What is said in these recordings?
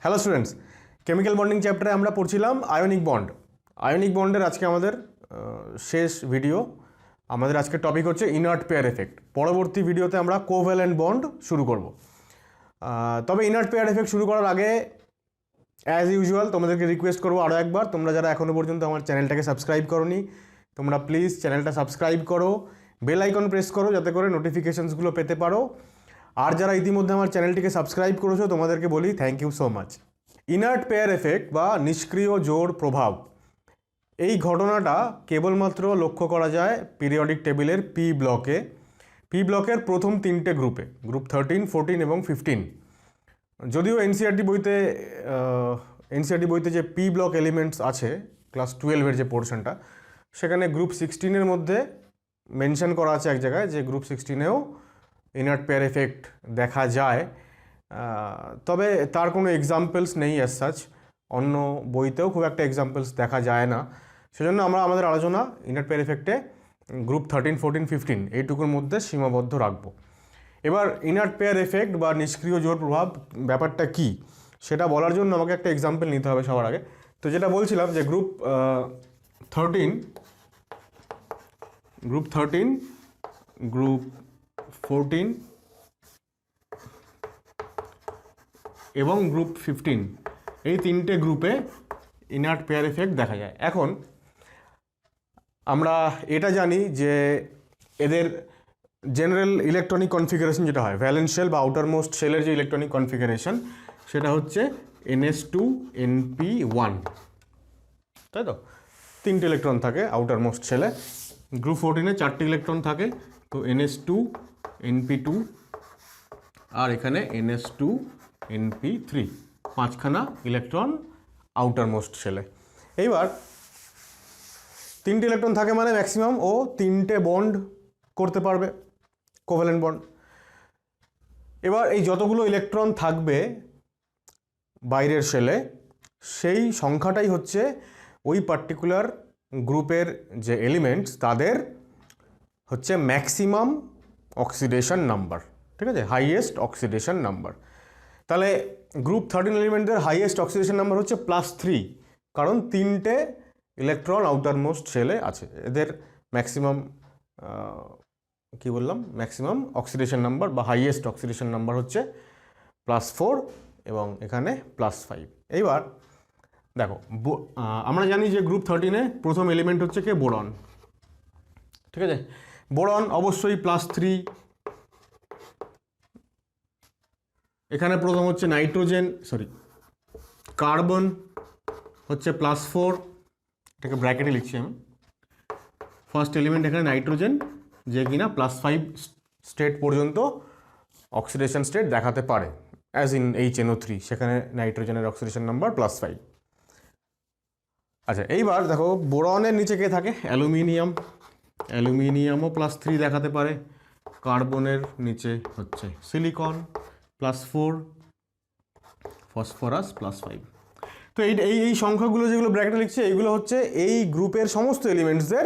Hello students, chemical bonding চ্যাপ্টারে আমরা পড়ছিলাম আয়নিক বন্ড। আয়নিক বন্ডের আজকে আমাদের শেষ ভিডিও। আমাদের আজকের টপিক হচ্ছে ইনার্ট পেয়ার এফেক্ট। পরবর্তী ভিডিওতে আমরা কোভ্যালেন্ট বন্ড শুরু করব। তবে ইনার্ট পেয়ার এফেক্ট শুরু করার আগে অ্যাজ ইউজুয়াল তোমাদেরকে রিকোয়েস্ট করবো আরও একবার, তোমরা যারা এখনও পর্যন্ত আমার চ্যানেলটাকে সাবস্ক্রাইব করোনি, তোমরা প্লিজ চ্যানেলটা সাবস্ক্রাইব করো, বেল আইকন প্রেস করো যাতে করে নোটিফিকেশানসগুলো পেতে পারো। আর যারা ইতিমধ্যে আমার চ্যানেলটিকে সাবস্ক্রাইব করেছো তোমাদেরকে বলি thank you so much. Inert pair effect বা নিষ্ক্রিয় জোড় প্রভাব, এই ঘটনাটা কেবলমাত্র লক্ষ্য করা যায় পিরিয়ডিক টেবিলের পি ব্লকে। পি ব্লকের প্রথম তিনটে গ্রুপে, গ্রুপ 13, 14 এবং 15। যদিও এনসিইআরটি বইতে যে পি ব্লক এলিমেন্টস আছে ক্লাস 12-এর যে পোর্শনটা, সেখানে গ্রুপ 16-এর মধ্যে মেনশন করা আছে এক জায়গায় যে গ্রুপ 16-এও ইনার্ট পেয়ার এফেক্ট দেখা যায়। তবে তার কোনো এক্সাম্পলস নেই অ্যাজ সাচ, অন্য বইতেও খুব একটা এক্সাম্পলস দেখা যায় না। সেজন্য আমরা আমাদের আলোচনা ইনার্ট পেয়ার এফেক্টে গ্রুপ 13, 14, 15 এইটুকুর মধ্যে সীমাবদ্ধ রাখবো। এবার ইনার্ট পেয়ার এফেক্ট বা নিষ্ক্রিয় জোড় প্রভাব ব্যাপারটা কি সেটা বলার জন্য আমাকে একটা এক্সাম্পল নিতে হবে সবার আগে। তো যেটা বলছিলাম যে গ্রুপ 13, গ্রুপ 14 এবং গ্রুপ 15, এই তিনটে গ্রুপে ইনার্ট পেয়ার এফেক্ট দেখা যায়। এখন আমরা এটা জানি যে এদের জেনারেল ইলেকট্রনিক কনফিগারেশন যেটা হয়, ভ্যালেন্স শেল বা আউটার মোস্ট শেলের যে ইলেকট্রনিক কনফিগারেশন, সেটা হচ্ছে NS2NP1, তাই তো? তিনটে ইলেকট্রন থাকে আউটার মোস্ট শেলে। গ্রুপ 14-এ 4টে ইলেকট্রন থাকে, তো NS2NP2 আর এখানে NS2NP3, 5খানা ইলেকট্রন আউটার মোস্ট শেলে। এইবার তিনটে ইলেকট্রন থাকে মানে ম্যাক্সিমাম ও তিনটে বন্ড করতে পারবে, কোভ্যালেন্ট বন্ড। এবার এই যতগুলো ইলেকট্রন থাকবে বাইরের শেলে, সেই সংখ্যাটাই হচ্ছে ওই পার্টিকুলার গ্রুপের যে এলিমেন্টস তাদের হচ্ছে ম্যাক্সিমাম অক্সিডেশন নাম্বার, ঠিক আছে, হাইয়েস্ট অক্সিডেশন নাম্বার। তাহলে গ্রুপ 13 এলিমেন্টদের হাইয়েস্ট অক্সিডেশন নাম্বার হচ্ছে +3, কারণ তিনটে ইলেকট্রন আউটার মোস্ট শেলে আছে। এদের ম্যাক্সিমাম কি বললাম, ম্যাক্সিমাম অক্সিডেশন নাম্বার বা হাইয়েস্ট অক্সিডেশন নাম্বার হচ্ছে +4 এবং এখানে +5। এইবার দেখো, আমরা জানি যে গ্রুপ 13-এ প্রথম এলিমেন্ট হচ্ছে কে, বোরন, ঠিক আছে। বোরন অবশ্যই +3। এখানে প্রথম হচ্ছে কার্বন হচ্ছে +4, এটাকে ব্র্যাকেটে লিখছি আমি। ফার্স্ট এলিমেন্ট এখানে নাইট্রোজেন, যে কিনা +5 স্টেট পর্যন্ত অক্সিডেশন স্টেট দেখাতে পারে, অ্যাজ ইন HNO3, সেখানে নাইট্রোজেনের অক্সিডেশন নাম্বার +5। আচ্ছা, এইবার দেখো বোরনের নিচে কে থাকে, অ্যালুমিনিয়ামও +3 দেখাতে পারে। কার্বনের নিচে হচ্ছে সিলিকন +4, ফসফরাস +5। তো এই সংখ্যাগুলো যেগুলো ব্র্যাকেটে লিখছে, এইগুলো হচ্ছে এই গ্রুপের সমস্ত এলিমেন্টসদের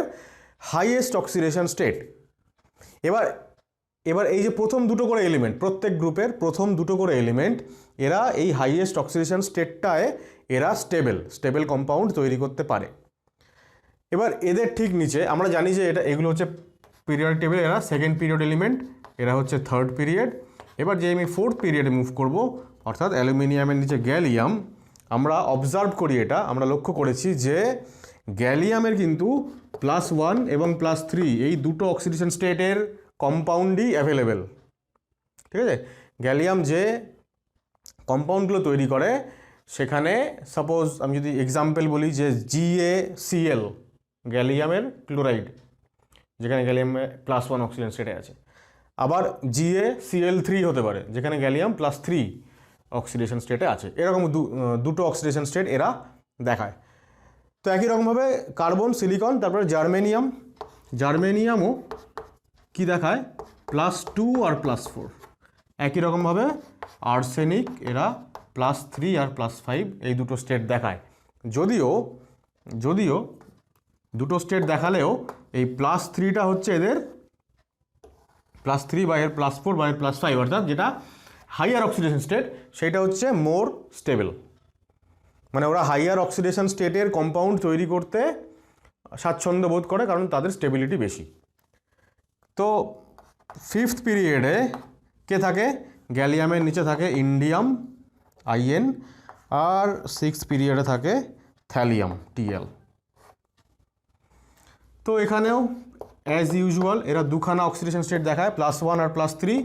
হাইয়েস্ট অক্সিডেশন স্টেট। এবার এই যে প্রথম দুটো করে এলিমেন্ট, প্রত্যেক গ্রুপের প্রথম দুটো করে এলিমেন্ট, এরা এই হাইয়েস্ট অক্সিডেশন স্টেটটায় এরা স্টেবল কম্পাউন্ড তৈরি করতে পারে। এবার এদের ঠিক নিচে আমরা জানি যে এগুলো হচ্ছে পিরিয়ডিক টেবিল, এরা সেকেন্ড পিরিয়ড এলিমেন্ট, এরা হচ্ছে থার্ড পিরিয়ড। এবার যে আমি ফোর্থ পিরিয়ডে মুভ করব, অর্থাৎ অ্যালুমিনিয়ামের নিচে গ্যালিয়াম, আমরা অবজার্ভ করি, এটা আমরা লক্ষ্য করেছি যে গ্যালিয়ামের কিন্তু +1 এবং +3 এই দুটো অক্সিডেশন স্টেটের কম্পাউন্ডই অ্যাভেলেবেল, ঠিক আছে। গ্যালিয়াম যে কম্পাউন্ডগুলো তৈরি করে, সেখানে সাপোজ আমি যদি এক্সাম্পল বলি যে GaCl, গ্যালিয়ামের ক্লোরাইড, যেখানে গ্যালিয়ামে +1 অক্সিজেন স্টেটে আছে। আবার GaCl3 হতে পারে, যেখানে গ্যালিয়াম +3 অক্সিডেশন স্টেটে আছে। এরকম দুটো অক্সিডেশন স্টেট এরা দেখায়। তো একই রকমভাবে কার্বন, সিলিকন, তারপরে জার্মেনিয়ামও কি দেখায়, +2 আর +4। একই রকমভাবে আর্সেনিক, এরা +3 আর +5 এই দুটো স্টেট দেখায়। যদিও দুটো স্টেট দেখালেও এই +3টা হচ্ছে এদের +3 বা এর +4 বা এর +5, অর্থাৎ যেটা হাইয়ার অক্সিডেশন স্টেট, সেটা হচ্ছে মোর স্টেবল। মানে ওরা হাইয়ার অক্সিডেশন স্টেটের কম্পাউন্ড তৈরি করতে স্বাচ্ছন্দ্য বোধ করে, কারণ তাদের স্টেবিলিটি বেশি। তো ফিফথ পিরিয়ডে কে থাকে? গ্যালিয়ামের নিচে থাকে ইন্ডিয়াম IN, আর সিক্সথ পিরিয়ডে থাকে থ্যালিয়াম TL। তো এখানেও অ্যাজ ইউজুয়াল এরা দুখানা অক্সিডেশন স্টেট দেখায়, +1 আর +3,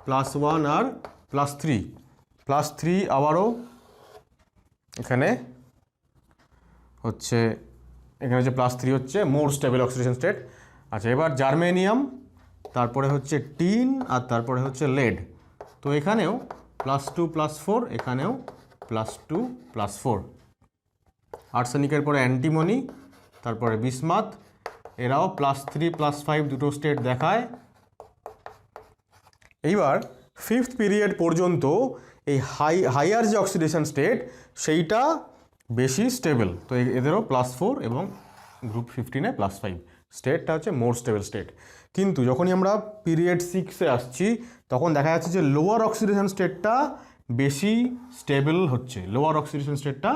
+1 আর +3, +3 আবারও এখানে হচ্ছে, এখানে যে +3 হচ্ছে মোর স্টেবল অক্সিডেশন স্টেট। আচ্ছা, এবার জার্মেনিয়াম, তারপরে হচ্ছে টিন, আর তারপরে হচ্ছে লেড। তো এখানেও +2 +4, এখানেও +2 +4। আর্সেনিকের পরে অ্যান্টিমনি, তারপরে বিসমাথ, এরাও +3 +5 দুটো স্টেট দেখায়। এইবার ফিফথ পিরিয়ড পর্যন্ত এই হাইয়ার যে অক্সিডেশন স্টেট সেইটা বেশি স্টেবল। তো এদেরও +4 এবং গ্রুপ 15-এ +5 স্টেটটা হচ্ছে মোর স্টেবল স্টেট। কিন্তু যখনই আমরা পিরিয়ড 6-এ আসছি তখন দেখা যাচ্ছে যে লোয়ার অক্সিডেশন স্টেটটা বেশি স্টেবল হচ্ছে। লোয়ার অক্সিডেশন স্টেটটা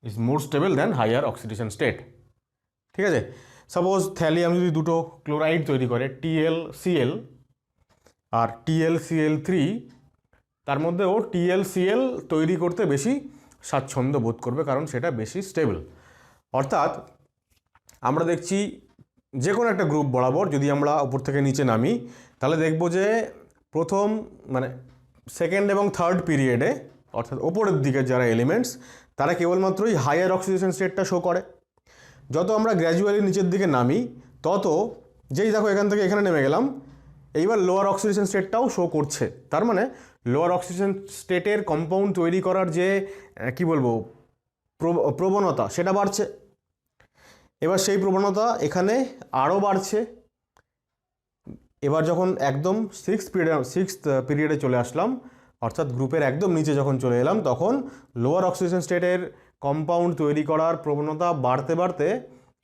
is more stable than higher oxidation state. ঠিক আছে, সাপোজ থ্যালিয়াম যদি দুটো ক্লোরাইড তৈরি করে TlCl আর TlCl3, তার মধ্যেও TlCl তৈরি করতে বেশি স্বাচ্ছন্দ্য বোধ করবে, কারণ সেটা বেশি স্টেবল। অর্থাৎ আমরা দেখছি যে কোনো একটা গ্রুপ বরাবর যদি আমরা উপর থেকে নিচে নামি, তাহলে দেখব যে প্রথম মানে সেকেন্ড এবং থার্ড পিরিয়ডে, অর্থাৎ ওপরের দিকে যারা এলিমেন্টস, তারা কেবলমাত্রই হাইয়ার অক্সিডেশন স্টেটটা শো করে। যত আমরা গ্র্যাজুয়ালি নিচের দিকে নামি তত, যেই দেখো এখান থেকে এখানে নেমে গেলাম, এইবার লোয়ার অক্সিডেশন স্টেটটাও শো করছে। তার মানে লোয়ার অক্সিডেশন স্টেটের কম্পাউন্ড তৈরি করার যে কি বলবো প্রবণতা, সেটা বাড়ছে। এবার সেই প্রবণতা এখানে আরও বাড়ছে। এবার যখন একদম সিক্সথ পিরিয়ডে চলে আসলাম, অর্থাৎ গ্রুপের একদম নিচে যখন চলে এলাম, তখন লোয়ার অক্সিডেশন স্টেটের কম্পাউন্ড তৈরি করার প্রবণতা বাড়তে বাড়তে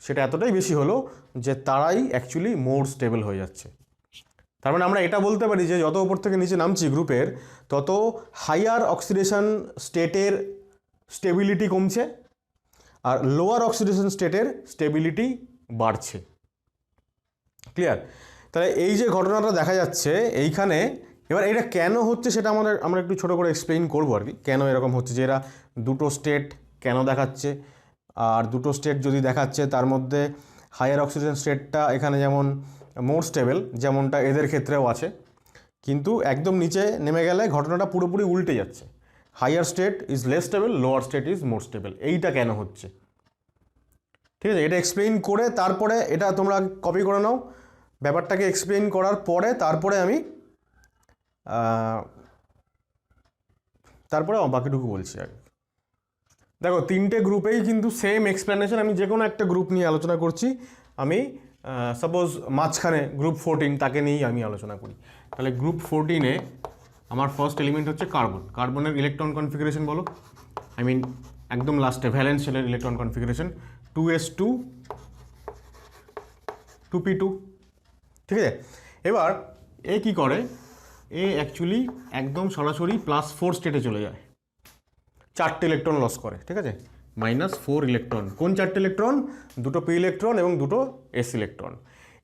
সেটা এতটাই বেশি হলো যে তারাই অ্যাকচুয়ালি মোর স্টেবল হয়ে যাচ্ছে। তার মানে আমরা এটা বলতে পারি যে যত উপর থেকে নিচে নামছি গ্রুপের, তত হাইয়ার অক্সিডেশন স্টেটের স্টেবিলিটি কমছে আর লোয়ার অক্সিডেশন স্টেটের স্টেবিলিটি বাড়ছে। ক্লিয়ার? তাহলে এই যে ঘটনাটা দেখা যাচ্ছে এইখানে, এবার এটা কেন হচ্ছে সেটা আমরা একটু ছোটো করে এক্সপ্লেইন করবো আর কি, কেন এরকম হচ্ছে, যে এরা দুটো স্টেট কেন দেখাচ্ছে। আর দুটো স্টেট যদি দেখাচ্ছে তার মধ্যে হায়ার অক্সিডেশন স্টেটটা এখানে যেমন মোর স্টেবল, যেমনটা এদের ক্ষেত্রেও আছে, কিন্তু একদম নিচে নেমে গেলে ঘটনাটা পুরোপুরি উল্টে যাচ্ছে। Higher state is less stable, lower state is more stable. এইটা কেন হচ্ছে, ঠিক আছে, এটা এক্সপ্লেইন করে তারপরে এটা তোমরা কপি করে নাও। ব্যাপারটাকে এক্সপ্লেইন করার পরে তারপরে আমি বাকিটুকু বলছি আর কি। দেখো, তিনটে গ্রুপেই কিন্তু সেম এক্সপ্লেনেশন। আমি যে কোনো একটা গ্রুপ নিয়ে আলোচনা করছি। আমি সাপোজ মাঝখানে গ্রুপ 14 তাকে নিয়েই আমি আলোচনা করি। তাহলে গ্রুপ 14-এ আমার ফার্স্ট এলিমেন্ট হচ্ছে কার্বন। কার্বনের ইলেকট্রন কনফিগারেশন বলো, আই মিন একদম লাস্টে ভ্যালেন্স শেলের ইলেকট্রন কনফিগারেশন 2s2 2p2। ঠিক আছে, এবার এ কি করে, এ অ্যাকচুয়ালি একদম সরাসরি +4 স্টেটে চলে যায়, 4টে ইলেকট্রন লস করে। ঠিক আছে, -4 ইলেকট্রন। কোন 4টে ইলেকট্রন? দুটো p ইলেকট্রন এবং দুটো s ইলেকট্রন।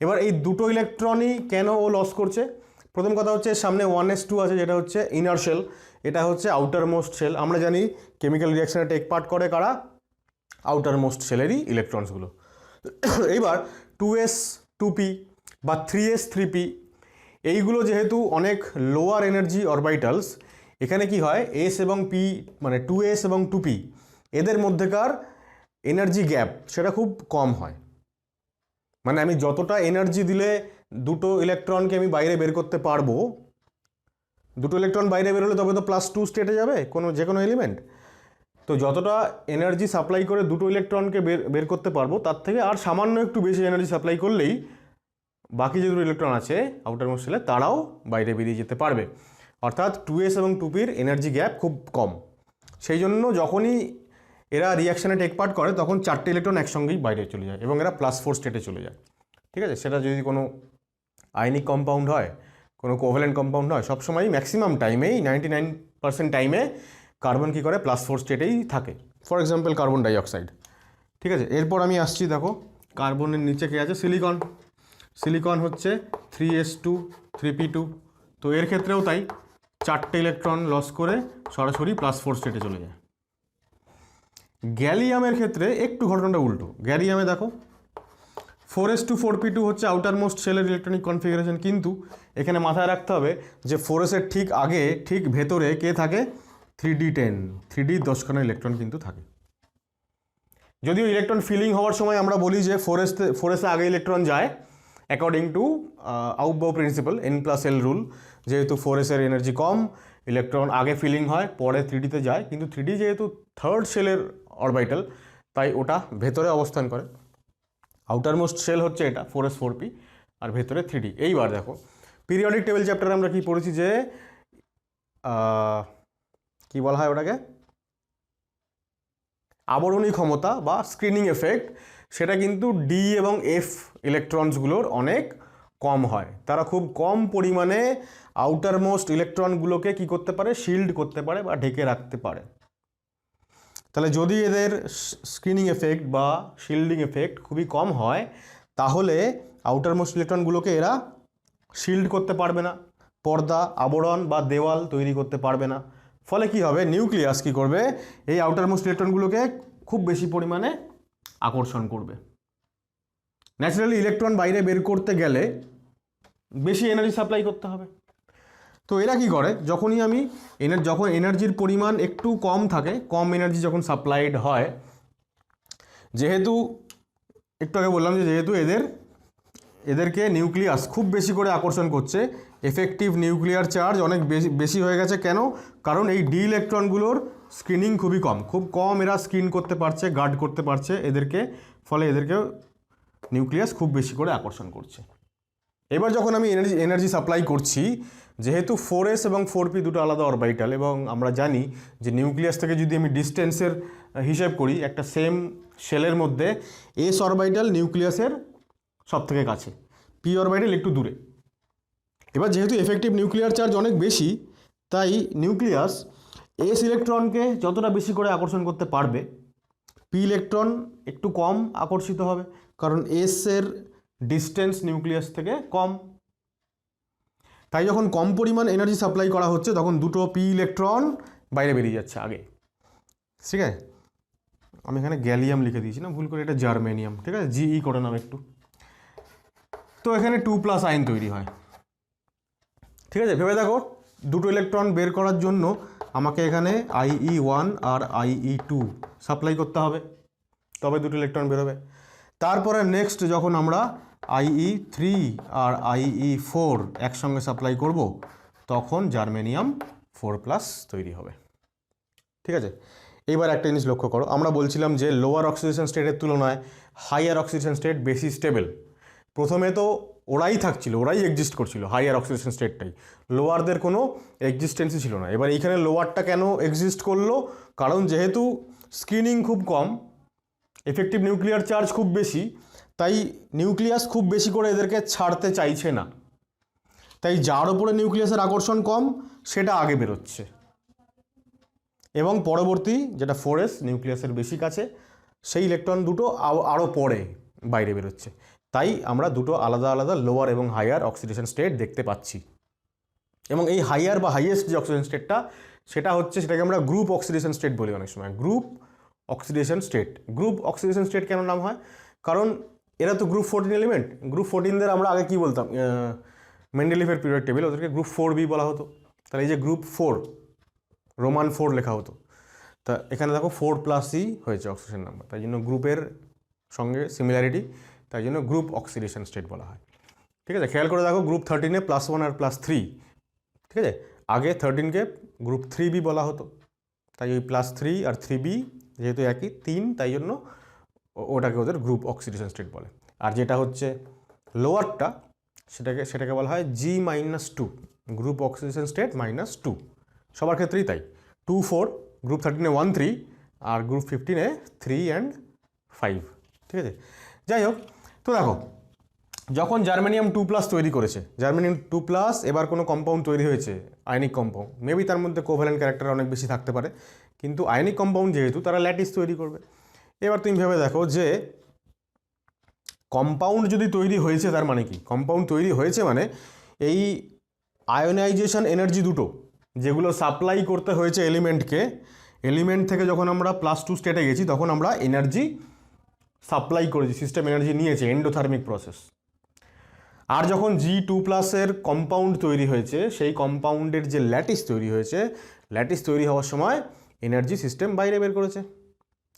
এবার এই দুটো ইলেকট্রনই কেন ও লস করছে? প্রথম কথা হচ্ছে সামনে 1s2 আছে, যেটা হচ্ছে ইনার শেল, এটা হচ্ছে আউটার মোস্ট শেল। আমরা জানি কেমিক্যাল রিয়াকশানে টেক পার্ট করে কারা? আউটার মোস্ট শেলেরই ইলেকট্রনসগুলো। এইবার 2s 2p বা 3s 3p, এইগুলো যেহেতু অনেক লোয়ার এনার্জি অরবিটালস, এখানে কি হয়, এস এবং পি মানে 2s এবং 2p এদের মধ্যেকার এনার্জি গ্যাপ সেটা খুব কম হয়। মানে আমি যতটা এনার্জি দিলে দুটো ইলেকট্রনকে আমি বাইরে বের করতে পারবো, দুটো ইলেকট্রন বাইরে বের হলে তবে তো +2 স্টেটে যাবে যে কোনো এলিমেন্ট। তো যতটা এনার্জি সাপ্লাই করে দুটো ইলেকট্রনকে বের করতে পারবো, তার থেকে আর সামান্য একটু বেশি এনার্জি সাপ্লাই করলেই বাকি যে দুটো ইলেকট্রন আছে আউটার মোস্ট শেলে তারাও বাইরে বেরিয়ে যেতে পারবে। অর্থাৎ 2s এবং 2pর এনার্জি গ্যাপ খুব কম। সেই জন্য যখনই এরা রিয়াকশানে টেক পার্ট করে তখন 4টে ইলেকট্রন একসঙ্গেই বাইরে চলে যায় এবং এরা +4 স্টেটে চলে যায়। ঠিক আছে, সেটা যদি কোনো আয়নিক কম্পাউন্ড হয়, কোনো কোভ্যালেন্ট কম্পাউন্ড হয়, সবসময়ই ম্যাক্সিমাম টাইমেই 99% টাইমে কার্বন কী করে +4 স্টেটেই থাকে, ফর এক্সাম্পল কার্বন ডাইঅক্সাইড। ঠিক আছে, এরপর আমি আসছি, দেখো কার্বনের নিচে কে আছে, সিলিকন। সিলিকন হচ্ছে 3s2 3p2, তো এর ক্ষেত্রেও তাই, 4টে ইলেকট্রন লস করে সরাসরি +4 স্টেটে চলে যায়। গ্যালিয়ামের ক্ষেত্রে একটু ঘটনাটা উল্টো। গ্যালিয়ামে দেখো 4s2 4p2 হচ্ছে আউটার মোস্ট শেলের ইলেকট্রনিক কনফিগারেশন, কিন্তু এখানে মাথায় রাখতে হবে যে 4s-এর ঠিক আগে ঠিক ভেতরে কে থাকে, 3d10, 3d 10খানা ইলেকট্রন কিন্তু থাকে। যদিও ইলেকট্রন ফিলিং হওয়ার সময় আমরা বলি যে 4s-এ আগে ইলেকট্রন যায় according to Aufbau principle, n+l rule, যেহেতু 4s-এর এনার্জি কম, ইলেকট্রন আগে ফিলিং হয় পরে 3d-তে যায়, কিন্তু 3d যেহেতু থার্ড শেলের অরবিটাল, তাই ওটা ভেতরে অবস্থান করে। আউটার মোস্ট শেল হচ্ছে এটা 4s 4p, আর ভেতরে 3d। এইবার দেখো পিরিয়ডিক টেবিল চ্যাপ্টারে আমরা কি পড়েছি যে কি বলা হয় ওটাকে, আবরণী ক্ষমতা বা স্ক্রিনিং এফেক্ট, সেটা কিন্তু ডি এবং এফ ইলেকট্রনসগুলোর অনেক কম হয়। তারা খুব কম পরিমাণে আউটার মোস্ট ইলেকট্রনগুলোকে কি করতে পারে, শিল্ড করতে পারে বা ঢেকে রাখতে পারে। তাহলে যদি এদের স্ক্রিনিং এফেক্ট বা শিল্ডিং এফেক্ট খুবই কম হয়, তাহলে আউটার মোস্ট ইলেকট্রনগুলোকে এরা শিল্ড করতে পারবে না, পর্দা, আবরণ বা দেওয়াল তৈরি করতে পারবে না। ফলে কি হবে, নিউক্লিয়াস কি করবে, এই আউটার মোস্ট ইলেকট্রনগুলোকে খুব বেশি পরিমাণে আকর্ষণ করবে। ন্যাচারালি ইলেকট্রন বাইরে বের করতে গেলে বেশি এনার্জি সাপ্লাই করতে হবে। তো এরা কি করে, যখনই আমি যখন এনার্জির পরিমাণ একটু কম থাকে, কম এনার্জি যখন সাপ্লাইড হয়, যেহেতু একটু আগে বললাম যে যেহেতু এদেরকে নিউক্লিয়াস খুব বেশি করে আকর্ষণ করছে, এফেক্টিভ নিউক্লিয়ার চার্জ অনেক বেশি হয়ে গেছে। কেন? কারণ এই ডি ইলেকট্রনগুলোর স্ক্রিনিং খুবই কম, খুব কম এরা স্ক্রিন করতে পারছে, গার্ড করতে পারছে এদেরকে, ফলে এদেরকে নিউক্লিয়াস খুব বেশি করে আকর্ষণ করছে। এবার যখন আমি এনার্জি সাপ্লাই করছি, যেহেতু 4s এবং 4p দুটো আলাদা অরবিটাল, এবং আমরা জানি যে নিউক্লিয়াস থেকে যদি আমি ডিস্টেন্সের হিসেব করি, একটা সেম শেলের মধ্যে এস অরবিটাল নিউক্লিয়াসের সব থেকে কাছে, পি অরবিটাল একটু দূরে। এবার যেহেতু এফেক্টিভ নিউক্লিয়ার চার্জ অনেক বেশি, তাই নিউক্লিয়াস এস ইলেকট্রনকে যতটা বেশি করে আকর্ষণ করতে পারবে, পি ইলেকট্রন একটু কম আকর্ষিত হবে, কারণ এসের ডিস্টেন্স নিউক্লিয়াস থেকে কম। তাই যখন কম পরিমাণ এনার্জি সাপ্লাই করা হচ্ছে, তখন দুটো পি ইলেকট্রন বাইরে বেরিয়ে যাচ্ছে আগে। ঠিক আছে, আমি এখানে গ্যালিয়াম লিখে দিয়েছি না ভুল করে, এটা জার্মেনিয়াম। ঠিক আছে, জিই করে নাও একটু। তো এখানে 2+ আয়ন তৈরি হয়। ঠিক আছে, ভেবে দেখো, দুটো ইলেকট্রন বের করার জন্য আমাকে এখানে IE1 আর IE2 সাপ্লাই করতে হবে, তবে দুটো ইলেকট্রন বেরোবে। তারপরে নেক্সট যখন আমরা IE3 আর IE4 একসঙ্গে সাপ্লাই করব, তখন জার্মেনিয়াম 4+ তৈরি হবে। ঠিক আছে, এইবার একটা জিনিস লক্ষ্য করো, আমরা বলছিলাম যে লোয়ার অক্সিডেশন স্টেটের তুলনায় হাইয়ার অক্সিডেশন স্টেট বেশি স্টেবল। প্রথমে তো ওরাই থাকছিল, ওরাই এক্সিস্ট করছিল, হাইয়ার অক্সিডেশন স্টেটটাই, লোয়ারদের কোনো এক্সিস্টেন্সই ছিল না। এবার এইখানে লোয়ারটা কেন এক্সিস্ট করলো? কারণ যেহেতু স্ক্রিনিং খুব কম, এফেক্টিভ নিউক্লিয়ার চার্জ খুব বেশি, তাই নিউক্লিয়াস খুব বেশি করে এদেরকে ছাড়তে চাইছে না। তাই যার উপরে নিউক্লিয়াসের আকর্ষণ কম, সেটা আগে বেরোচ্ছে, এবং পরবর্তী যেটা 4s নিউক্লিয়াসের বেশি কাছে, সেই ইলেকট্রন দুটো আরও পরে বাইরে বেরোচ্ছে। তাই আমরা দুটো আলাদা আলাদা লোয়ার এবং হাইয়ার অক্সিডেশন স্টেট দেখতে পাচ্ছি। এবং এই হাইয়ার বা হাইয়েস্ট যে অক্সিডেশন স্টেটটা, সেটা হচ্ছে, সেটাকে আমরা গ্রুপ অক্সিডেশন স্টেট বলি অনেক সময়। Group oxidation state, group oxidation state কেন নাম হয়? কারণ এরা তো গ্রুপ 14 এলিমেন্ট। গ্রুপ 14দের আমরা আগে কি বলতাম, মেন্ডেলিভের পিরিয়ড টেবিল, ওদেরকে গ্রুপ 4b বলা হতো। তাহলে এই যে গ্রুপ 4, রোমান 4 লেখা হতো, তা এখানে দেখো 4+e হয়েছে অক্সিডেশন নাম্বার, তাই জন্য গ্রুপের সঙ্গে সিমিলারিটি, তাই জন্য গ্রুপ অক্সিডেশন স্টেট বলা হয়। ঠিক আছে, খেয়াল করে দেখো, গ্রুপ 13-এ +1 আর +3, ঠিক আছে, আগে 13কে গ্রুপ 3b বলা হতো, তাই ওই +3 আর 3b যেহেতু একই 3, তাই জন্য ওটাকে ওদের গ্রুপ অক্সিডেশন স্টেট বলে। আর যেটা হচ্ছে লোয়ারটা, সেটাকে বলা হয় G-2, গ্রুপ অক্সিডেশন স্টেট -2, সবার ক্ষেত্রেই তাই। 2 4, গ্রুপ 13-এ 1 3, আর গ্রুপ 15-এ 3 and 5। ঠিক আছে, যাই হোক, তো দেখো যখন জার্মেনিয়াম 2+ তৈরি করেছে, জার্মেনিয়াম 2+, এবার কোনো কম্পাউন্ড তৈরি হয়েছে আয়নিক কম্পাউন্ড, মেবি তার মধ্যে কোভ্যালেন্ট ক্যারেক্টার অনেক বেশি থাকতে পারে, কিন্তু আয়নিক কম্পাউন্ড যেহেতু তারা ল্যাটিস তৈরি করবে। এবার তুমি ভেবে দেখো যে কম্পাউন্ড যদি তৈরি হয়েছে তার মানে কি, কম্পাউন্ড তৈরি হয়েছে মানে এই আয়োনাইজেশন এনার্জি দুটো যেগুলো সাপ্লাই করতে হয়েছে এলিমেন্টকে, এলিমেন্ট থেকে যখন আমরা +2 স্টেটে গেছি তখন আমরা এনার্জি সাপ্লাই করেছি, সিস্টেম এনার্জি নিয়েছে, এন্ডোথার্মিক প্রসেস। আর যখন G2+ কম্পাউন্ড তৈরি হয়েছে, সেই কম্পাউন্ডের যে ল্যাটিস তৈরি হয়েছে, ল্যাটিস তৈরি হওয়ার সময় এনার্জি সিস্টেম বাইরে বের করেছে,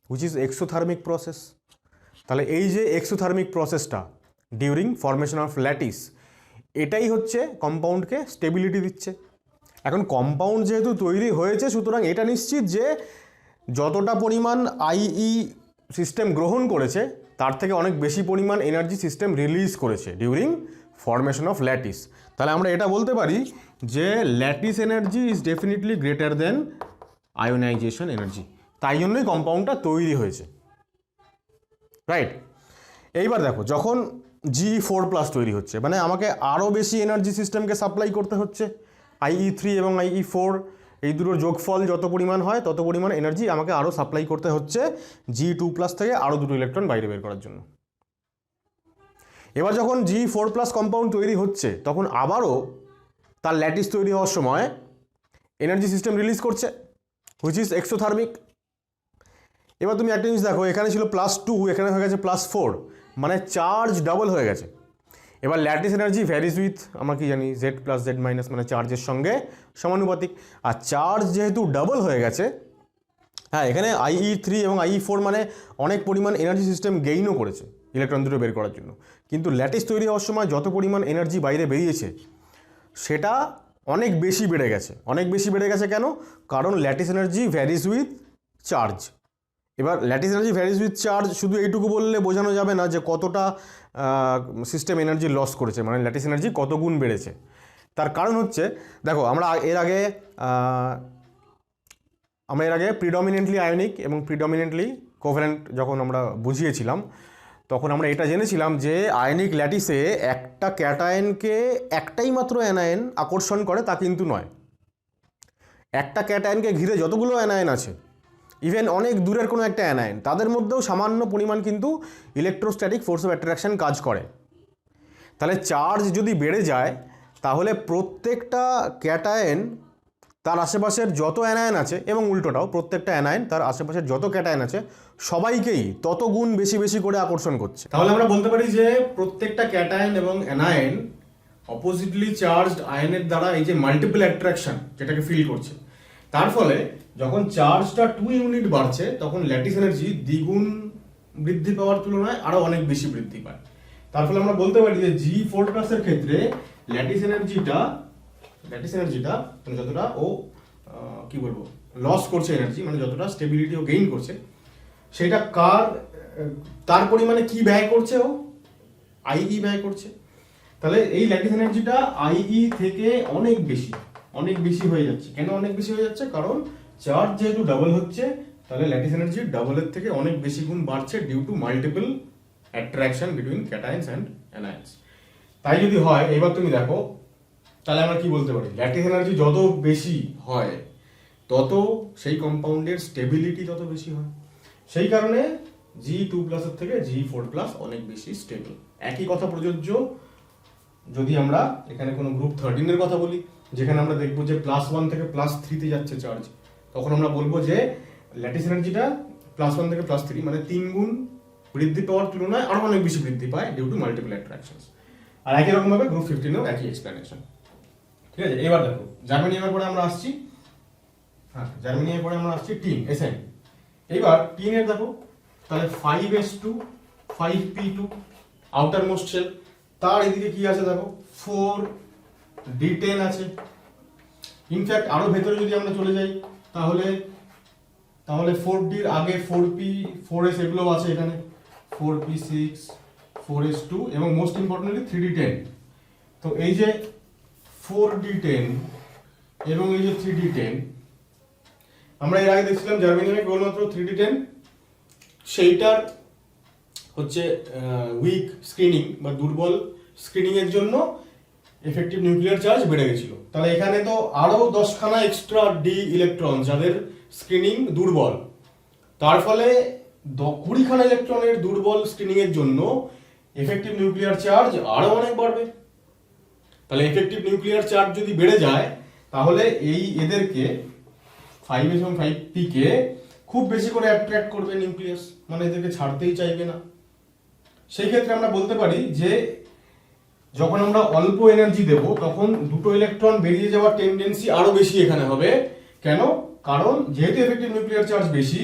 হুইচ ইজ এক্সোথার্মিক প্রসেস। তাহলে এই যে এক্সোথার্মিক প্রসেসটা ডিউরিং ফরমেশন অফ ল্যাটিস, এটাই হচ্ছে কম্পাউন্ডকে স্টেবিলিটি দিচ্ছে। এখন কম্পাউন্ড যেহেতু তৈরি হয়েছে, সুতরাং এটা নিশ্চিত যে যতটা পরিমাণ আইই সিস্টেম গ্রহণ করেছে তার থেকে অনেক বেশি পরিমাণ এনার্জি সিস্টেম রিলিজ করেছে ডিউরিং ফরমেশন অফ ল্যাটিস। তাহলে আমরা এটা বলতে পারি যে lattice energy is definitely greater than ionisation energy, তাই জন্যই কম্পাউন্ডটা তৈরি হয়েছে, রাইট। এইবার দেখো যখন G4+ তৈরি হচ্ছে, মানে আমাকে আরও বেশি এনার্জি সিস্টেমকে সাপ্লাই করতে হচ্ছে, IE3 এবং IE4 এই দুটোর যোগফল যত পরিমাণ হয় তত পরিমাণ এনার্জি আমাকে আরও সাপ্লাই করতে হচ্ছে G2+ থেকে আরও দুটো ইলেকট্রন বাইরে বের করার জন্য। এবার যখন G4+ কম্পাউন্ড তৈরি হচ্ছে তখন আবারও তার ল্যাটিস তৈরি হওয়ার সময় এনার্জি সিস্টেম রিলিজ করছে, হুইচ ইজ এক্সোথার্মিক। এবার তুমি একটা জিনিস দেখো, এখানে ছিল +2, এখানে হয়ে গেছে +4, মানে চার্জ ডাবল হয়ে গেছে। এবার ল্যাটিস এনার্জি ভ্যারিজ উইথ, আমরা কি জানি, Z+Z- মানে চার্জের সঙ্গে সমানুপাতিক। আর চার্জ যেহেতু ডাবল হয়ে গেছে, হ্যাঁ, এখানে IE3 এবং IE4 মানে অনেক পরিমাণ এনার্জি সিস্টেম গেইনও করেছে ইলেকট্রন দুটো বের করার জন্য, কিন্তু ল্যাটিস তৈরি হওয়ার সময় যত পরিমাণ এনার্জি বাইরে বেরিয়েছে সেটা অনেক বেশি বেড়ে গেছে। অনেক বেশি বেড়ে গেছে কেন? কারণ lattice energy varies with charge. এবার lattice energy varies with charge শুধু এইটুকু বললে বোঝানো যাবে না যে কতটা সিস্টেম এনার্জি লস করেছে, মানে ল্যাটিস এনার্জি কত গুণ বেড়েছে। তার কারণ হচ্ছে, দেখো আমরা এর আগে প্রিডমিনেন্টলি আয়নিক এবং প্রিডমিনেন্টলি কোভ্যালেন্ট যখন আমরা বুঝিয়েছিলাম, তখন আমরা এটা জেনেছিলাম যে আয়নিক ল্যাটিসে একটা ক্যাটায়নকে একটাই মাত্র অ্যানায়ন আকর্ষণ করে তা কিন্তু নয়। একটা ক্যাটায়নকে ঘিরে যতগুলো অ্যানায়ন আছে, ইভেন অনেক দূরের কোনো একটা অ্যানায়ন, তাদের মধ্যেও সামান্য পরিমাণ কিন্তু ইলেকট্রোস্ট্যাটিক ফোর্স অফ অ্যাট্রাকশন কাজ করে। তাহলে চার্জ যদি বেড়ে যায় তাহলে প্রত্যেকটা ক্যাটায়ন তার আশেপাশের যত অ্যানায়ন আছে, এবং উল্টোটাও, প্রত্যেকটা অ্যানায়ন তার আশেপাশের যত ক্যাটায়ন আছে সবাইকেই তত গুণ বেশি বেশি করে আকর্ষণ করছে। তাহলে আমরা বলতে পারি যে প্রত্যেকটা ক্যাটায়ন এবং অ্যানায়ন অপোজিটলি চার্জড আয়নের দ্বারা এই যে মাল্টিপল অ্যাট্রাকশন যেটাকে ফিল করছে, তার ফলে যখন চার্জটা 2 ইউনিট বাড়ছে তখন ল্যাটিস এনার্জি দ্বিগুণ বৃদ্ধি পাওয়ার তুলনায় আরো অনেক বেশি বৃদ্ধি পায়। তার ফলে আমরা বলতে পারি যে G4+ এর ক্ষেত্রে ল্যাটিস এনার্জিটা মানে যতটা ও কি বলবো লস করছে এনার্জি, মানে যতটা স্টেবিলিটি ও গেইন করছে, সেটা তার পরিমাণে কি ব্যয় করছে, ও IE ব্যয় করছে। তাহলে এই ল্যাটিস এনার্জিটা IE থেকে অনেক বেশি হয়ে যাচ্ছে। কেন অনেক বেশি হয়ে যাচ্ছে? কারণ চার্জ যেহেতু ডাবল হচ্ছে, তাহলে ল্যাটিস এনার্জি ডাবলের থেকে অনেক বেশি গুণ বাড়ছে due to multiple attraction between cations and anions. তাই যদি হয়, এবার তুমি দেখো, তাহলে আমরা কি বলতে পারি, ল্যাটিস এনার্জি যত বেশি হয় তত সেই কম্পাউন্ডের স্টেবিলিটি তত বেশি হয়। সেই কারণে G2+ এর থেকে G4+ অনেক বেশি স্টেবল। একই কথা প্রযোজ্য যদি আমরা এখানে কোনো গ্রুপ 13 এর কথা বলি, যেখানে আমরা দেখবো যে +1 থেকে +3 তে যাচ্ছে চার্জ, তখন আমরা বলবো যে ল্যাটিস এনার্জিটা +1 থেকে +3 মানে 3 গুণ বৃদ্ধি পাওয়ার তুলনায় আরো অনেক বেশি বৃদ্ধি পায় ডিউ টু মাল্টিপল অ্যাট্রাকশনস। আর একই রকম ভাবে গ্রুপ 15 এও একই এক্সপ্লেনেশন। ঠিক আছে, এবার দেখো জার্মেনিয়ামের পরে আমরা আসছি, টিন, SN। এইবার টিনের দেখো, তাহলে 5s2 5p2 outer most shell, তার এদিকে কি আছে দেখো 4d10 আছে। ইনফ্যাক্ট আরো ভেতরে যদি আমরা চলে যাই তাহলে 4d এর আগে 4p 4s এগুলো আছে এখানে, 4p6 4s2 এবং মোস্ট ইম্পর্টেন্টলি 3d10। তো এই যে 4d10 এবং এই যে 3d10, আমরা এর আগে দেখছিলাম জার্মেনিয়ামে কেবলমাত্র 3d10, সেইটার হচ্ছে উইক স্ক্রিনিং বা দুর্বল স্ক্রিনিং এর জন্য এফেক্টিভ নিউক্লিয়ার চার্জ বেড়ে গেছিল। তাহলে এখানে তো আরো 10খানা এক্সট্রা ডি ইলেকট্রন যাদের স্ক্রিনিং দুর্বল, তার ফলে 20খানা ইলেকট্রনের দুর্বল স্ক্রিনিং এর জন্য এফেক্টিভ নিউক্লিয়ার চার্জ আরো অনেক বাড়বে। তাহলে এফেক্টিভ নিউক্লিয়ার চার্জ যদি বেড়ে যায় তাহলে এই এদেরকে 5s এবং 5p কে খুব বেশি করে অ্যাট্রাক্ট করবে নিউক্লিয়াস, মানে এদেরকে ছাড়তেই চাইবে না। সেই ক্ষেত্রে আমরা বলতে পারি যে যখন আমরা অল্প এনার্জি দেব তখন দুটো ইলেকট্রন বেরিয়ে যাওয়ার টেন্ডেন্সি আরো বেশি এখানে হবে। কেন? কারণ যেহেতু এফেক্টিভ নিউক্লিয়ার চার্জ বেশি,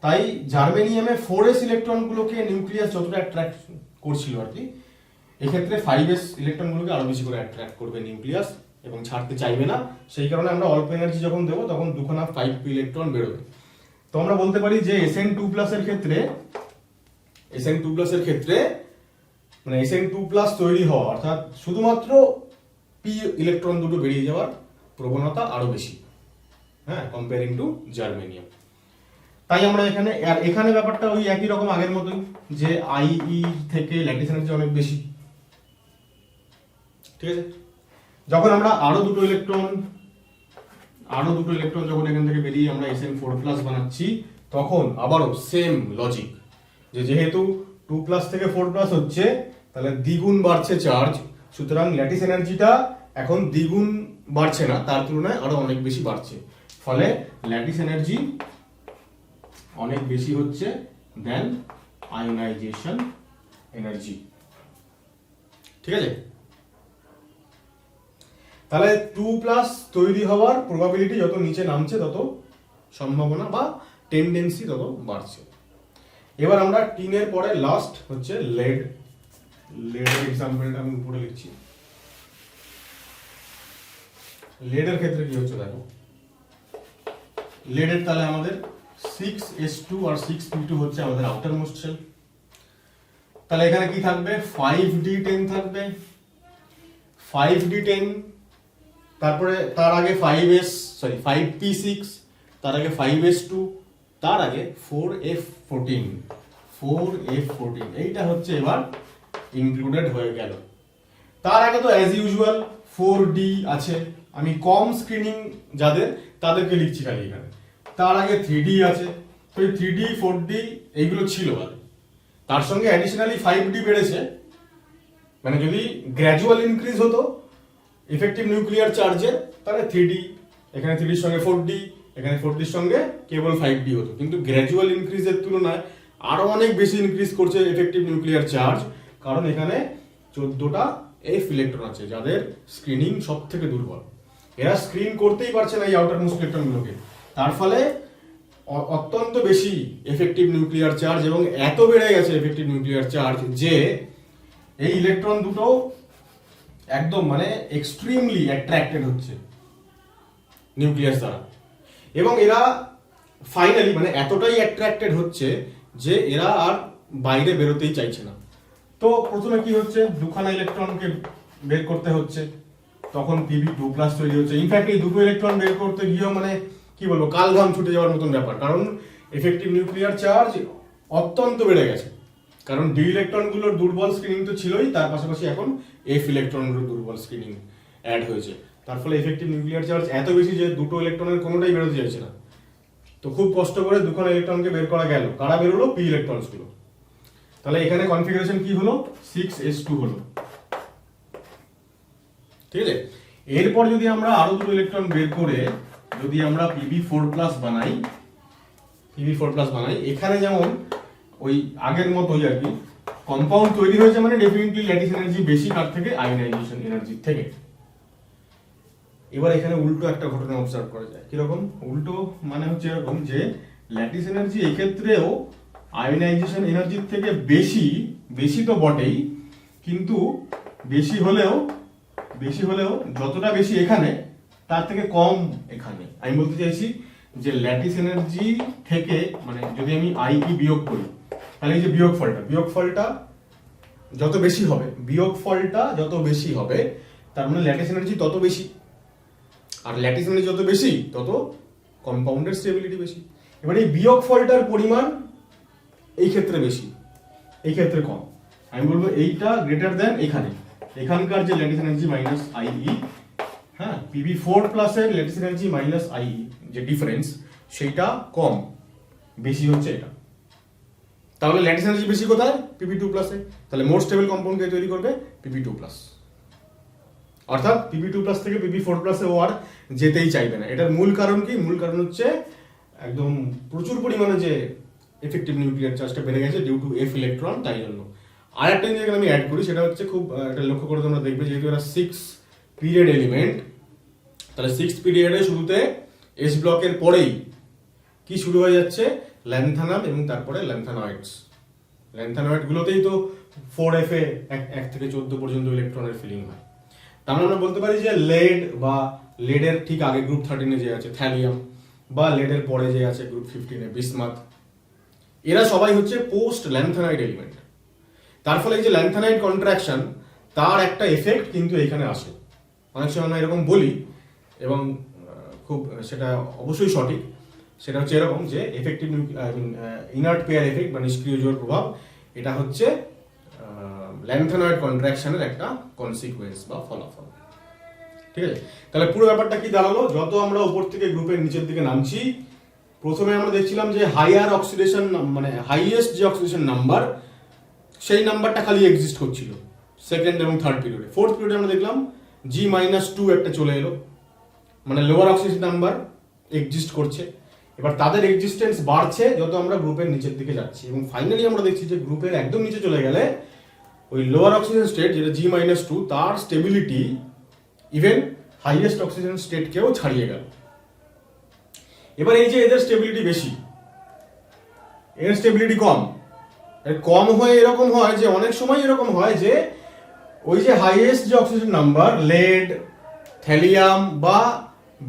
তাই জার্মেনিয়ামে 4s ইলেকট্রনগুলোকে নিউক্লিয়াস যতটা অ্যাট্রাক্ট করছিল আর কি, এক্ষেত্রে 5s ইলেকট্রনগুলোকে আরো বেশি করে অ্যাট্রাক্ট করবে নিউক্লিয়াস এবং ছাড়তে চাইবে না। সেই কারণে আমরা অল্প এনার্জি যখন দেবো তখন 2খানা 5p ইলেকট্রন বেরোবে। তো আমরা বলতে পারি যে Sn2+ এর ক্ষেত্রে মানে Sn2+ তৈরি হওয়া অর্থাৎ শুধুমাত্র p ইলেকট্রন দুটো বেরিয়ে যাওয়ার প্রবণতা আরো বেশি, হ্যাঁ, কম্পেয়ারিং টু জার্মেনিয়াম। তাই আমরা এখানে ব্যাপারটা ওই একই রকম আগের মতোই, যে IE থেকে ল্যাটিস এনার্জি অনেক বেশি। ঠিক আছে, যখন আমরা আরো দুটো ইলেকট্রন যখন এখান থেকে বেরিয়ে আমরা Sn4+ বানাচ্ছি তখন আবারও সেম লজিক, যে যেহেতু 2+ থেকে 4+ হচ্ছে তাহলে দ্বিগুণ বাড়ছে চার্জ, সুতরাং ল্যাটিস এনার্জিটা এখন দ্বিগুণ বাড়ছে না, তার তুলনায় আরো অনেক বেশি বাড়ছে, ফলে ল্যাটিস এনার্জি অনেক বেশি হচ্ছে দেন আয়োনাইজেশন এনার্জি। ঠিক আছে, তাহলে 2+ তৈরি হওয়ার প্রবাবিলিটি যত নিচে নামছে তত সম্ভাবনা বা টেন্ডেন্সি তত বাড়ছে। এবার আমরা টিনের পরে লাস্ট হচ্ছে লেডের এক্সাম্পলটা আমি উপরে লিখছি। লেডের ক্ষেত্রে কি হচ্ছে দেখো, লেডের তাহলে আমাদের 6s2 আর 6p2 হচ্ছে আমাদের আউটার মোস্ট শেল। তাহলে এখানে কি থাকবে, 5d10 থাকবে, 5d10, তারপরে তার আগে 5p6, তার আগে 5s2, তার আগে 4f14, এইটা হচ্ছে এবার ইনক্লুডেড হয়ে গেল। তার আগে তো অ্যাজ ইউজুয়াল 4d আছে, আমি কম স্ক্রিনিং যাদের তাদেরকে লিখছি খালি এখানে। তার আগে 3d আছে, তো এই 3d 4d এইগুলো ছিল আগে, তার সঙ্গে অ্যাডিশনালি 5d বেড়েছে। মানে যদি গ্র্যাজুয়াল ইনক্রিজ হতো ইফেক্টিভ নিউক্লিয়ার চার্জের তাহলে 3d, এখানে 3d এর সঙ্গে 4d, এখানে 4d এর সঙ্গে কেবল 5d হতো, কিন্তু গ্র্যাজুয়াল ইনক্রিজের তুলনায় আরো অনেক বেশি ইনক্রিজ করছে এফেক্টিভ নিউক্লিয়ার চার্জ, কারণ এখানে 14টা f ইলেকট্রন আছে যাদের স্ক্রিনিং সব থেকে দুর্বল। এরা স্ক্রিন করতেই পারছে না এই আউটার মোস্ট ইলেকট্রনগুলোকে, তার ফলে অত্যন্ত বেশি এফেক্টিভ নিউক্লিয়ার চার্জ, এবং এত বেড়ে গেছে এফেক্টিভ নিউক্লিয়ার চার্জ যে এই ইলেকট্রন দুটো একদম মানে এক্সট্রিমলি অ্যাট্রাক্টেড হচ্ছে নিউক্লিয়াস দ্বারা, এবং এরা ফাইনালি মানে এতটাই অ্যাট্রাক্টেড হচ্ছে যে এরা আর বাইরে বেরোতেই চাইছে না। তো প্রথমে কি হচ্ছে, 2খানা ইলেকট্রনকে বের করতে হচ্ছে, তখন Pb2+ তৈরি হচ্ছে। ইনফ্যাক্ট এই দুটো ইলেকট্রন বের করতে গিয়েও মানে কি বলবো, কালঘাম ছুটে যাওয়ার মতন ব্যাপার, কারণ এফেক্টিভ নিউক্লিয়ার চার্জ অত্যন্ত বেড়ে গেছে। কারণ ডি ইলেকট্রনগুলোর দুর্বল স্ক্রিনিং তো ছিলই, তার পাশাপাশি এখন এফ ইলেকট্রনগুলোর দুর্বল স্ক্রিনিং অ্যাড হয়েছে, তার ফলে এফেক্টিভ নিউক্লিয়ার চার্জ এত বেশি যে দুটো ইলেকট্রনের কোনোটাই বেরোতে চাইছে না। তো খুব কষ্ট করে 2খানা ইলেকট্রনকে বের করা গেল, কারা বেরোলো, পি ইলেকট্রনসগুলো। তাহলে এখানে কনফিগারেশন কি হলো, 6s2 হলো। ঠিক আছে, এরপর যদি আমরা আরো দুটো ইলেকট্রন বের করে যদি আমরা Pb4+ বানাই, এখানে যেমন ওই আগের মতোই আর কি কম্পাউন্ড তৈরি হয়েছে, মানে ডেফিনেটলি ল্যাটিস এনার্জি বেশি কার থেকে, আয়োনাইজেশন এনার্জি থেকে। এবার এখানে উল্টো একটা ঘটনা অবজার্ভ করা যায়। কিরকম উল্টো, মানে হচ্ছে এরকম যে ল্যাটিস এনার্জি এক্ষেত্রেও আয়োনাইজেশন এনার্জির থেকে বেশি তো বটেই, কিন্তু বেশি হলেও যতটা বেশি এখানে তার থেকে কম এখানে। আমি বলতে চাইছি যে ল্যাটিস এনার্জি থেকে মানে যদি আমি IE বিয়োগ করি তাহলে এই যে বিয়োগফলটা যত বেশি হবে তার মানে ল্যাটিস এনার্জি তত বেশি, আর ল্যাটিস এনার্জি যত বেশি তত কম্পাউন্ডের স্টেবিলিটি বেশি। এবার এই বিয়োগফলটার পরিমাণ এই ক্ষেত্রে বেশি, এই ক্ষেত্রে কম, আমি বলবো এইটা গ্রেটার দেন এখানকার যে ল্যাটিস এনার্জি মাইনাস আইই, হ্যাঁ, PB4 প্লাসের ল্যাটিস এনার্জি মাইনাস আইই যে ডিফারেন্স সেইটা কম, বেশি হচ্ছে এটা। তাহলে ল্যাটিস এনার্জি বেশি কোথায়? PP2 প্লাসে। তাহলে মোর স্টেবল কম্পাউন্ডকে তৈরি করবে PP2 প্লাস। অর্থাৎ PP2 প্লাস থেকে PP4 প্লাসে ও আর যেতেই চাইবে না। এটার মূল কারণ কি? মূল কারণ হচ্ছে একদম প্রচুর পরিমাণে যে এফেক্টিভ নিউক্লিয়ার চার্জটা বেড়ে গেছে ডিউ টু F ইলেকট্রন, তাই জন্য। আর একটা জিনিস আমি অ্যাড করি, সেটা হচ্ছে খুব এটা লক্ষ্য করে তোমরা দেখবে, যেহেতু এরা 6 পিরিয়ড এলিমেন্ট, তাহলে 6 পিরিয়ডে শুরুতে S ব্লকের পরেই কি শুরু হয়ে যাচ্ছে? ল্যান্থানাম এবং তারপরে ল্যান্থানয়েডস। ল্যান্থানয়েডগুলোতেই তো 4F এ 1 থেকে 14 পর্যন্ত ইলেকট্রনের ফিলিং হয়। তার মানে আমরা বলতে পারি যে লেড বা লেডের ঠিক আগে গ্রুপ 13 এ যে আছে থ্যালিয়াম, বা লেডের পরে যে আছে গ্রুপ 15 এ বিসমাথ, এরা সবাই হচ্ছে পোস্ট ল্যান্থানাইড এলিমেন্ট। তার ফলে এই যে ল্যান্থানাইড কন্ট্রাকশন, তার একটা এফেক্ট কিন্তু এখানে আসে। অনেক সময় আমরা এরকম বলি, এবং খুব সেটা অবশ্যই সঠিক। সেটা হচ্ছে এরকম যে এফেক্টিভ ইনার্ট পেয়ার এফেক্ট বা নিষ্ক্রিয় জোড় প্রভাব, এটা হচ্ছে ল্যান্থানয়েড কন্ট্রাকশনের একটা কনসিকুয়েন্স বা ফলাফল। ঠিক আছে, তাহলে পুরো ব্যাপারটা কি দাঁড়ালো? যত আমরা উপর থেকে গ্রুপের নিচের দিকে নামছি, প্রথমে আমরা দেখছিলাম যে হাইয়ার অক্সিডেশন, মানে হাইয়েস্ট যে অক্সিডেশন নাম্বার, সেই নাম্বারটা খালি এক্সিস্ট করছিল সেকেন্ড এবং থার্ড পিরিয়ডে। ফোর্থ পিরিয়ডে আমরা দেখলাম G-2 একটা চলে এলো, মানে লোয়ার অক্সিডেশন নাম্বার এক্সিস্ট করছে। এবার তাদের এক্সিস্টেন্স বাড়ছে যত আমরা গ্রুপের নিচের দিকে যাচ্ছি, এবং ফাইনালি আমরা দেখছি যে গ্রুপের একদম নিচে চলে গেলে ওই লোয়ার অক্সিজেন স্টেট যেটা G-2, তার স্টেবিলিটি ইভেন হাইয়েস্ট অক্সিজেন স্টেটকেও ছাড়িয়ে গেল। এবার এই যে এদের স্টেবিলিটি বেশি, এর স্টেবিলিটি কম, কম হয়ে এরকম হয় যে অনেক সময় এরকম হয় যে ওই যে হাইয়েস্ট যে অক্সিজেন নাম্বার, লেড, থ্যালিয়াম বা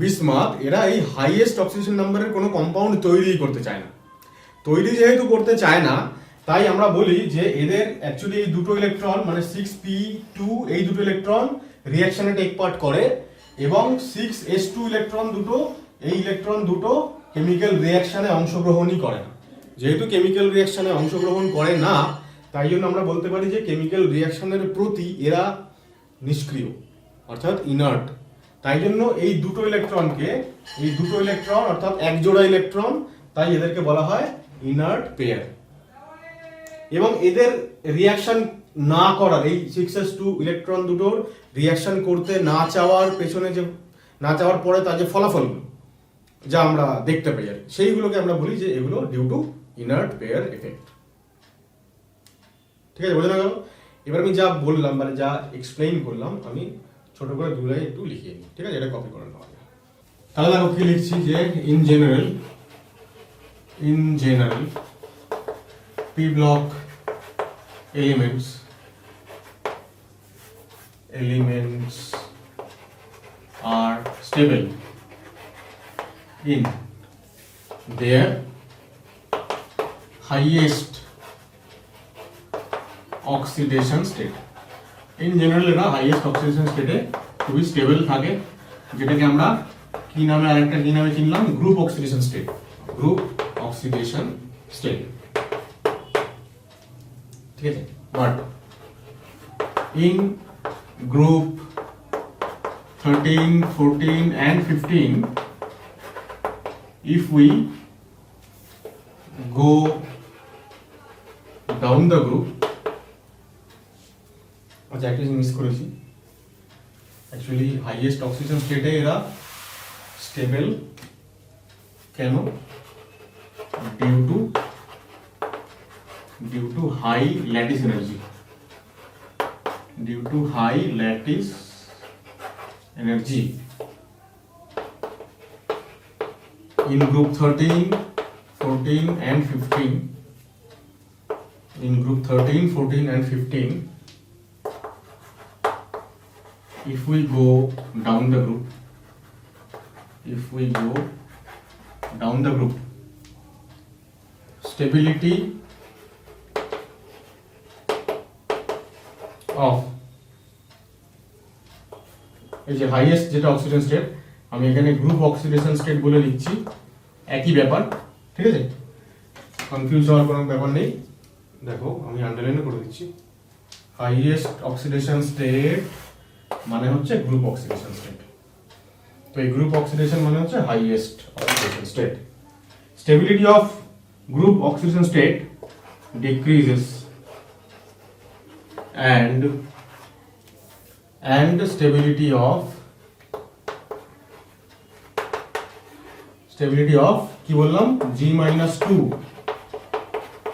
বিসমাথ, এরা এই হাইয়েস্ট অক্সিজেন নাম্বারের কোনো কম্পাউন্ড তৈরি করতে চায় না। তৈরি যেহেতু করতে চায় না, তাই আমরা বলি যে এদের অ্যাকচুয়ালি এই দুটো ইলেকট্রন, মানে 6p2, এই দুটো ইলেকট্রন রিঅ্যাকশনে টেক পার্ট করে, এবং 6s2 ইলেকট্রন দুটো, এই ইলেকট্রন দুটো কেমিক্যাল রিঅ্যাকশনে অংশগ্রহণই করে না। যেহেতু কেমিক্যাল রিঅ্যাকশনে অংশগ্রহণ করে না, তাই জন্য আমরা বলতে পারি যে কেমিক্যাল রিঅ্যাকশনের প্রতি এরা নিষ্ক্রিয়, অর্থাৎ ইনার্ট। তাই জন্য এই দুটো ইলেকট্রন অর্থাৎ এক জোড়া ইলেকট্রন, তাই এদেরকে বলা হয় ইনার্ট পেয়ার। এবং এদের রিঅ্যাকশন না করার, এই 6s2 ইলেকট্রন দুটোর রিঅ্যাকশন করতে না চাওয়ার পেছনে, যে না চাওয়ার পরে তার যে ফলাফলগুলো যা আমরা দেখতে পাই, আর সেইগুলোকে আমরা বলি যে এগুলো due to inert pair effect. ঠিক আছে, বোঝানো গেল? এবার আমি যা বললাম, মানে যা এক্সপ্লেইন করলাম, আমি ছোট করে দু লাইন একটু লিখিয়ে নিই। ঠিক আছে, এটা কপি করে নেওয়া যায়। তাহলে দেখো কি লিখছি, যে in general p block elements are stable in their highest oxidation state. In general এরা highest oxidation state এ খুবই স্টেবল থাকে, যেটাকে আমরা কি নামে, আরেকটা কি নামে চিনলাম? Group oxidation state. ঠিক আছে, but in group 13, 14 and 15, if we go down the group, আচ্ছা একটা জিনিস মিস করেছি, অ্যাকচুয়ালি হাইয়েস্ট অক্সিজেন স্টেটে এরা স্টেবল কেন? Due to high lattice energy, in group 13, 14 and 15, if we go down the group, stability of এই যে highest যেটা অক্সিডেশন স্টেট, আমি এখানে গ্রুপ অক্সিডেশন স্টেট বলে লিখছি, একই ব্যাপার। ঠিক আছে, কনফিউজ হওয়ার কোনো ব্যাপার নেই। দেখো আমি আন্ডারলাইন করে দিচ্ছি। হাইয়েস্ট অক্সিডেশন স্টেট মানে হচ্ছে গ্রুপ অক্সিডেশন স্টেট। তো এই গ্রুপ অক্সিডেশন মানে হচ্ছে highest oxidation state. Stability of group oxidation state decreases and stability of কি বললাম G-2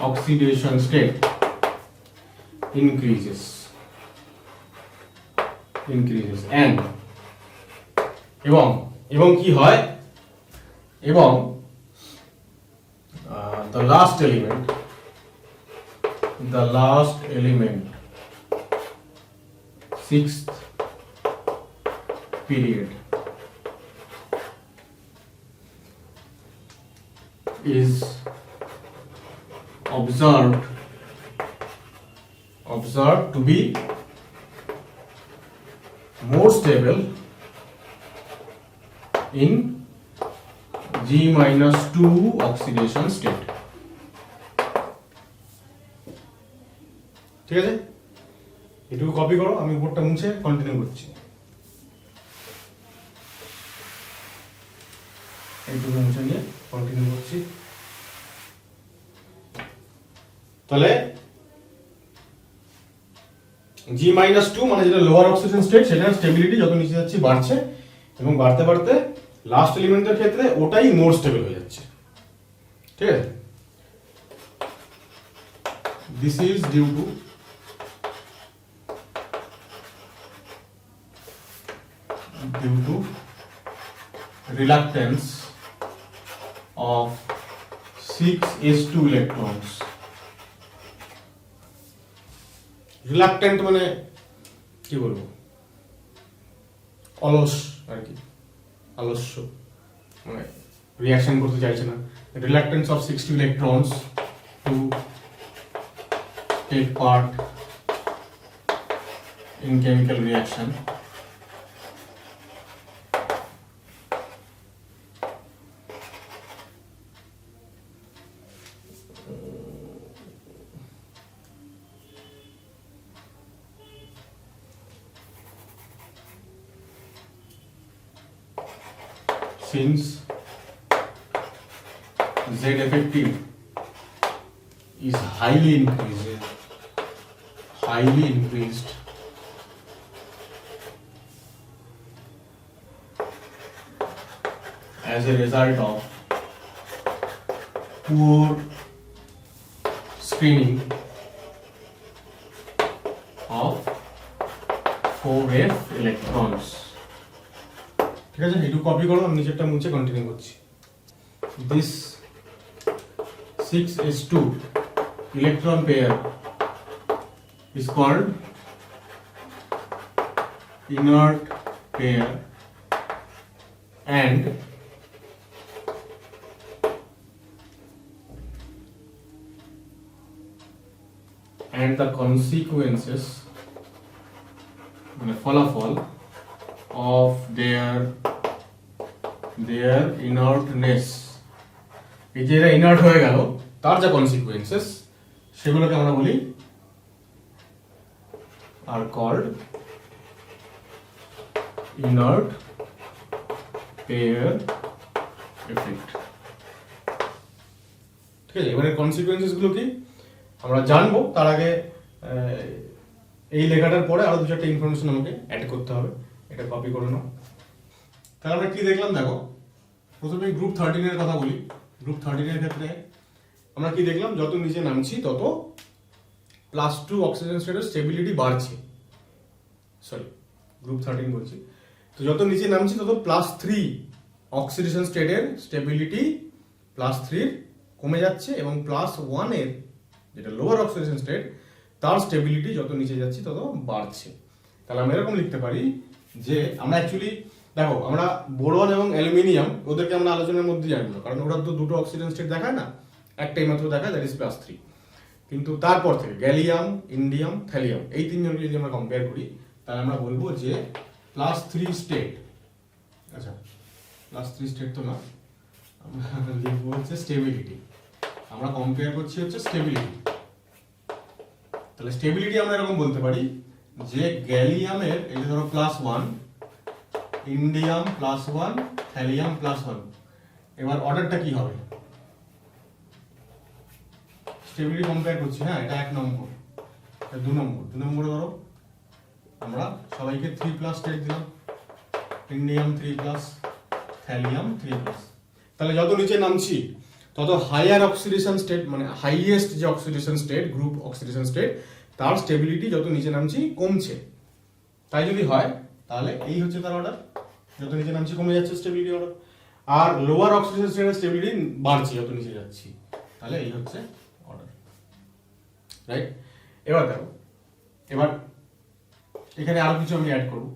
oxidation state increases and এবং কি হয় এবং the last element sixth period is observed to be more stable in G-2 oxidation state। ঠিক আছে, এটুকু copy করো, আমি উপরটা মুছে কন্টিনিউ করছি। এইটুকু মুছে নিয়ে কন্টিনিউ করছি। তাহলে G-2 মানে যেটা লোয়ার অক্সিডেশন স্টেট, সেটার স্টেবিলিটি যত নিচে যাচ্ছে বাড়ছে এবং বাড়তে বাড়তে লাস্ট এলিমেন্টের ক্ষেত্রে ওটাই মোর স্টেবল হয়ে যাচ্ছে। ঠিক আছে, this is due to reluctance of 6s2 electrons। reluctant মানে কি বলবো, অলস আর কি, আলস্য, মানে রিঅ্যাকশন করতে চাইছে না। reluctance of 6 electrons to take part in chemical reaction। Since Z effective is highly increased as a result of poor screening of 4f electrons। ঠিক আছে, একটু কপি করো, আমি নিচেরটা মুছে কন্টিনিউ করছি। This 6s2 electron pair is called inert pair and the consequences, মানে ফলাফল of their inertness, এই যে এরা ইনার্ট হয়ে গেল তার যা কনসিকুয়েন্সেস সেগুলোকে আমরা বলি are called inert pair effect. ঠিক আছে, এবারে কনসিকুয়েন্সেস গুলো কি আমরা জানবো, তার আগে এই লেখাটার পরে আরো দু চারটা ইনফরমেশন আমাকে অ্যাড করতে হবে, এটা কপি করে নাও। তাহলে আমরা কি দেখলাম দেখো, প্রথমে গ্রুপ 13 এর কথা বলি। গ্রুপ 13 এর ক্ষেত্রে আমরা কি দেখলাম, যত নিচে নামছি তত +2 অক্সিজেন স্টেটের স্টেবিলিটি বাড়ছে। সরি, গ্রুপ 13 বলছি। তো যত নিচে নামছি তত +3 অক্সিডেশন স্টেটের স্টেবিলিটি +3 কমে যাচ্ছে এবং +1 এর যেটা লোয়ার অক্সিডেশন স্টেট তার স্টেবিলিটি যত নিচে যাচ্ছে তত বাড়ছে। তাহলে আমরা এরকম লিখতে পারি যে আমরা অ্যাকচুয়ালি দেখো, আমরা বোরন এবং অ্যালুমিনিয়াম ওদেরকে আমরা আলোচনার মধ্যে জানবো না, কারণ ওরা তো দুটো অক্সিডেশন স্টেট দেখায় না, একটাই মাত্র দেখায়, দ্যাট ইজ +3। কিন্তু তারপর থেকে গ্যালিয়াম, ইন্ডিয়াম, থ্যালিয়াম এই তিনজনকে যদি আমরা কম্পেয়ার করি তাহলে আমরা বলবো যে +3 স্টেট, আচ্ছা +3 স্টেট তো না, আমরা লিখবো হচ্ছে স্টেবিলিটি। আমরা কম্পেয়ার করছি হচ্ছে স্টেবিলিটি। তাহলে স্টেবিলিটি আমরা এরকম বলতে পারি যে গ্যালিয়ামের এই যে ধরো +1, ইন্ডিয়াম +1, থ্যালিয়াম +1, এবার অর্ডারটা কি হবে? স্টেবিলিটি কম্পেয়ার করছি, হ্যাঁ এটা 1 নম্বর, এটা 2 নম্বর। 2 নম্বরে ধরো আমরা সবাইকে 3+ স্টেট দিলাম, ইন্ডিয়াম 3+, থ্যালিয়াম 3+। তাহলে যত নিচে নামছি তত হায়ার অক্সিডেশন স্টেট, মানে হাইয়েস্ট যে oxidation state, group oxidation state, তার স্টেবিলিটি যত নিচে নামছি কমছে। তাই যদি হয় তাহলে এই হচ্ছে তার অর্ডার, যত নিচে নামছি কমে যাচ্ছে স্টেবিলিটি অর্ডার। আর লোয়ার অক্সিডেশন স্টেটের স্টেবিলিটি বাড়ছে যত নিচে যাচ্ছি, তাহলে এই হচ্ছে অর্ডার, রাইট? এবার দেখো, এবার এখানে আরো কিছু আমি অ্যাড করব।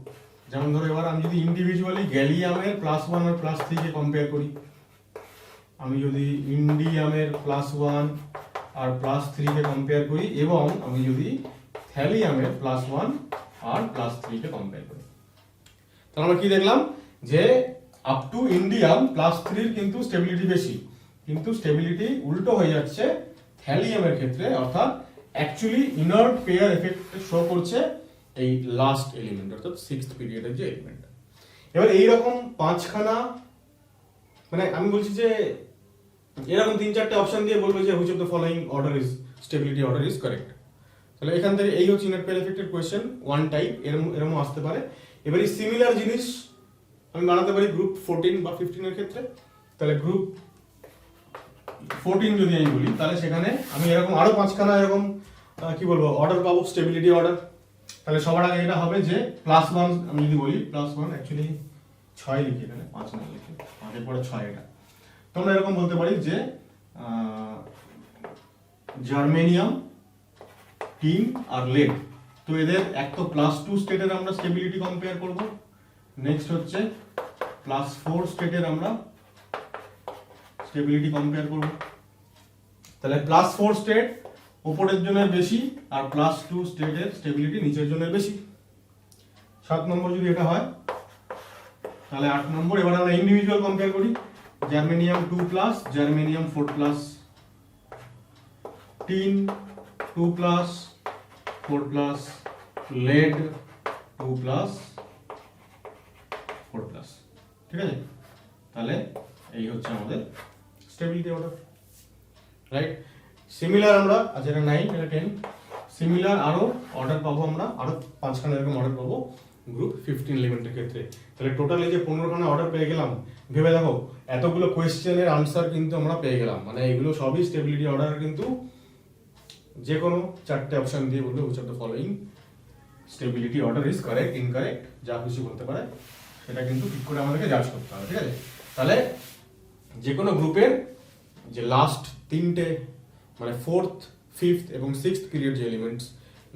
যেমন ধরো এবার আমি যদি ইন্ডিভিজুয়ালি গ্যালিয়ামের +1 আর +3 কে কম্পেয়ার করি, আমি যদি ইন্ডিয়ামের +1 আর +3 কে কম্পেয়ার করি এবং আমি যদি থ্যালিয়ামের +1 আর +3 কে কম্পেয়ার করি, তাহলে আমরা কি দেখলাম যে আপ টু ইন্ডিয়াম +3 এর কিন্তু স্টেবিলিটি বেশি, কিন্তু স্টেবিলিটি উল্টো হয়ে যাচ্ছে থ্যালিয়ামের ক্ষেত্রে, অর্থাৎ actually inert pair effect show করছে এই লাস্ট এলিমেন্ট, অর্থাৎ 6th পিরিয়ডের যে এলিমেন্ট। এবার এইরকম 5খানা, মানে আমি বলছি যে এরকম 3-4টে অপশন দিয়ে বলবো যে which of the following order is stability order is correct. তাহলে এখান থেকে এই হচ্ছে ইনার্ট পেয়ার এফেক্টের কোয়েশ্চেন, ওয়ান টাইপ, এরকম আসতে পারে। এবার এই সিমিলার জিনিস আমি বানাতে পারি গ্রুপ 14 বা 15 এর ক্ষেত্রে। তাহলে গ্রুপ 14 যদি আমি বলি, তাহলে সেখানে আমি এরকম আরো 5খানা এরকম কি বলবো অর্ডার পাবো, স্টেবিলিটি অর্ডার। তাহলে সবার আগে এটা হবে যে +1, আমি যদি বলি +1, অ্যাকচুয়ালি 6 লিখি এখানে, 5 না লিখি, 5 পরে 6 এটা। তোমরা এরকম বলতে পারি যে জার্মেনিয়াম, টিন আর লেড, তো এদের এক তো +2 স্টেটের আমরা স্টেবিলিটি কম্পেয়ার করব, নেক্সট হচ্ছে +4 স্টেটের আমরা স্টেবিলিটি কম্পেয়ার করব। তাহলে +4 স্টেট উপরের জনের বেশি আর +2 স্টেটের স্টেবিলিটি নিচের জনের বেশি। 7 নম্বর যদি এটা হয় তাহলে 8 নম্বর। এবার আমরা ইন্ডিভিজুয়াল কম্পেয়ার করি, জার্মেনিয়াম 2+, জার্মেনিয়াম 4+, টিন 2+, 4+, lead 2+, 4+, ঠিক আছে? তাহলে এই হচ্ছে আমাদের স্টেবিলিটি অর্ডার, রাইট? সিমিলার আমরা, আচ্ছা এটা 9, এটা 10, সিমিলার আরো অর্ডার পাবো আমরা, আরো 5খানা এরকম অর্ডার পাবো গ্রুপ 15 এলিমেন্টের ক্ষেত্রে। তাহলে টোটাল এই যে 15খানা অর্ডার পেয়ে গেলাম, ভেবে দেখো এতগুলো কোয়েশ্চেনের আনসার কিন্তু আমরা পেয়ে গেলাম, মানে এগুলো সবই স্টেবিলিটি অর্ডার, কিন্তু যে কোনো 4টে অপশন দিয়ে বলবে which of the following stability order is correct, incorrect, যা খুশি বলতে পারে, সেটা কিন্তু ঠিক করে আমাদেরকে জাজ করতে হবে, ঠিক আছে? তাহলে যে কোনো গ্রুপের যে লাস্ট 3টে, মানে 4th, 5th এবং 6th পিরিয়ড যে এলিমেন্টস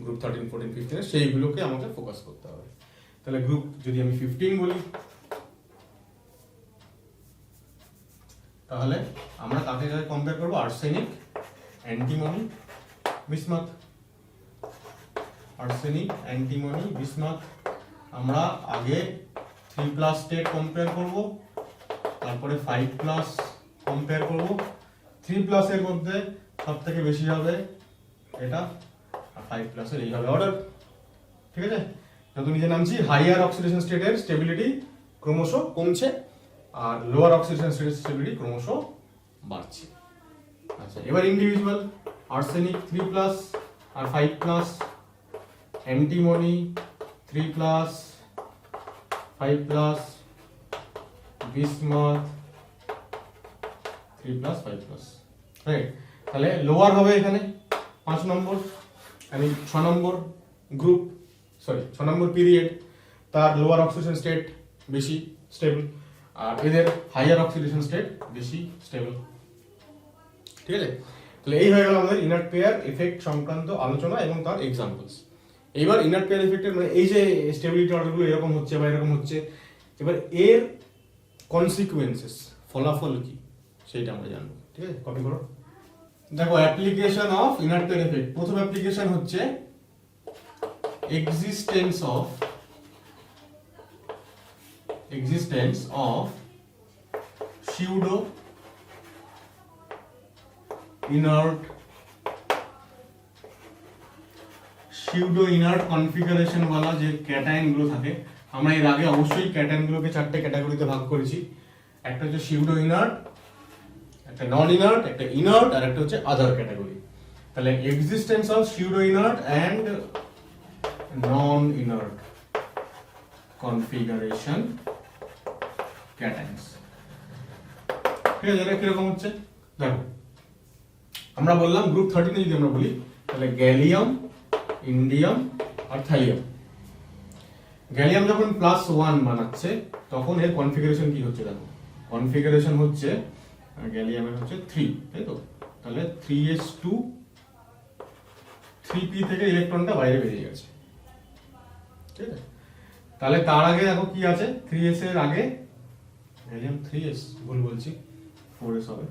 গ্রুপ 13, 14, 15 সেইগুলোকে আমাকে ফোকাস করতে হবে। তাহলে গ্রুপ যদি আমি 15 বলি, তাহলে আমরা কাকে কাকে কম্পেয়ার করবো? Arsenic, antimony, bismuth. Arsenic, antimony, bismuth. আমরা আগে 3+ স্টেট কম্পেয়ার করব, তারপরে 5+ কম্পেয়ার করব। 3+ এর মধ্যে সব থেকে বেশি হবে এটা, আর 5+ এর এই হবে অর্ডার, ঠিক আছে? যত নিচে নামছি হাইয়ার অক্সিডেশন স্টেটের স্টেবিলিটি ক্রমশ কমছে আর লোয়ার অক্সিডেশন স্টেটের স্টেবিলিটি ক্রমশ বাড়ছে। আচ্ছা, এবার ইন্ডিভিজুয়াল, আর্সেনিক 3+ আর 5+, অ্যান্টিমনি 3+, 5+, বিসমাথ 3+, 5+, রাইট? তাহলে লোয়ার হবে এখানে 5 নম্বর, আমি 6 নম্বর গ্রুপ, 6 নম্বর পিরিয়ড, তার লোয়ার অক্সিডেশন স্টেট বেশি স্টেবল আর এদের হাইয়ার অক্সিডেশন স্টেট বেশি স্টেবল, ঠিক আছে? তাহলে এই হয়ে গেল আমাদের ইনার্ট পেয়ার এফেক্ট সংক্রান্ত আলোচনা এবং তার এক্সাম্পলস। এইবার ইনার্ট পেয়ার এফেক্টের মানে এই যে স্টেবিলিটি অর্ডারগুলো এরকম হচ্ছে বা এরকম হচ্ছে, এবার এর কনসিকুয়েন্সেস, ফলাফল কি সেটা আমরা জানবো, ঠিক আছে? কপি করো। দেখো application of inert pair effect, প্রথম অ্যাপ্লিকেশন হচ্ছে existence of pseudo inert pseudo inert configuration वाला যে ক্যাটায়ন গুলো থাকে, আমরা এর আগে অবশ্যই ক্যাটায়ন গুলোকে চারটে ক্যাটাগরিতে ভাগ করেছি। একটা হচ্ছে সিউডো ইনার্ট, একটা নন ইনার্ট, একটা ইনার্ট, আর একটা হচ্ছে আদার ক্যাটাগরি। তাহলে existence of pseudo inert and non inert configuration cations. ঠিক আছে, এটা কিরকম হচ্ছে দেখো, আমরা বললাম গ্রুপ 13 যদি আমরা বলি তাহলে গ্যালিয়াম, ইন্ডিয়াম আর থাইয়াম। গ্যালিয়াম যখন +1 বানাচ্ছে তখন এর কনফিগারেশন কি হচ্ছে দেখো, কনফিগারেশন হচ্ছে গ্যালিয়ামের হচ্ছে 3, তাই তো? তাহলে 3s2 3p থেকে ইলেকট্রনটা বাইরে বেরিয়ে গেছে, ঠিক আছে? তাহলে তার আগে দেখো কি আছে, 3s এর আগে গ্যালিয়াম 3s, ভুল বলছি, 4s হবে,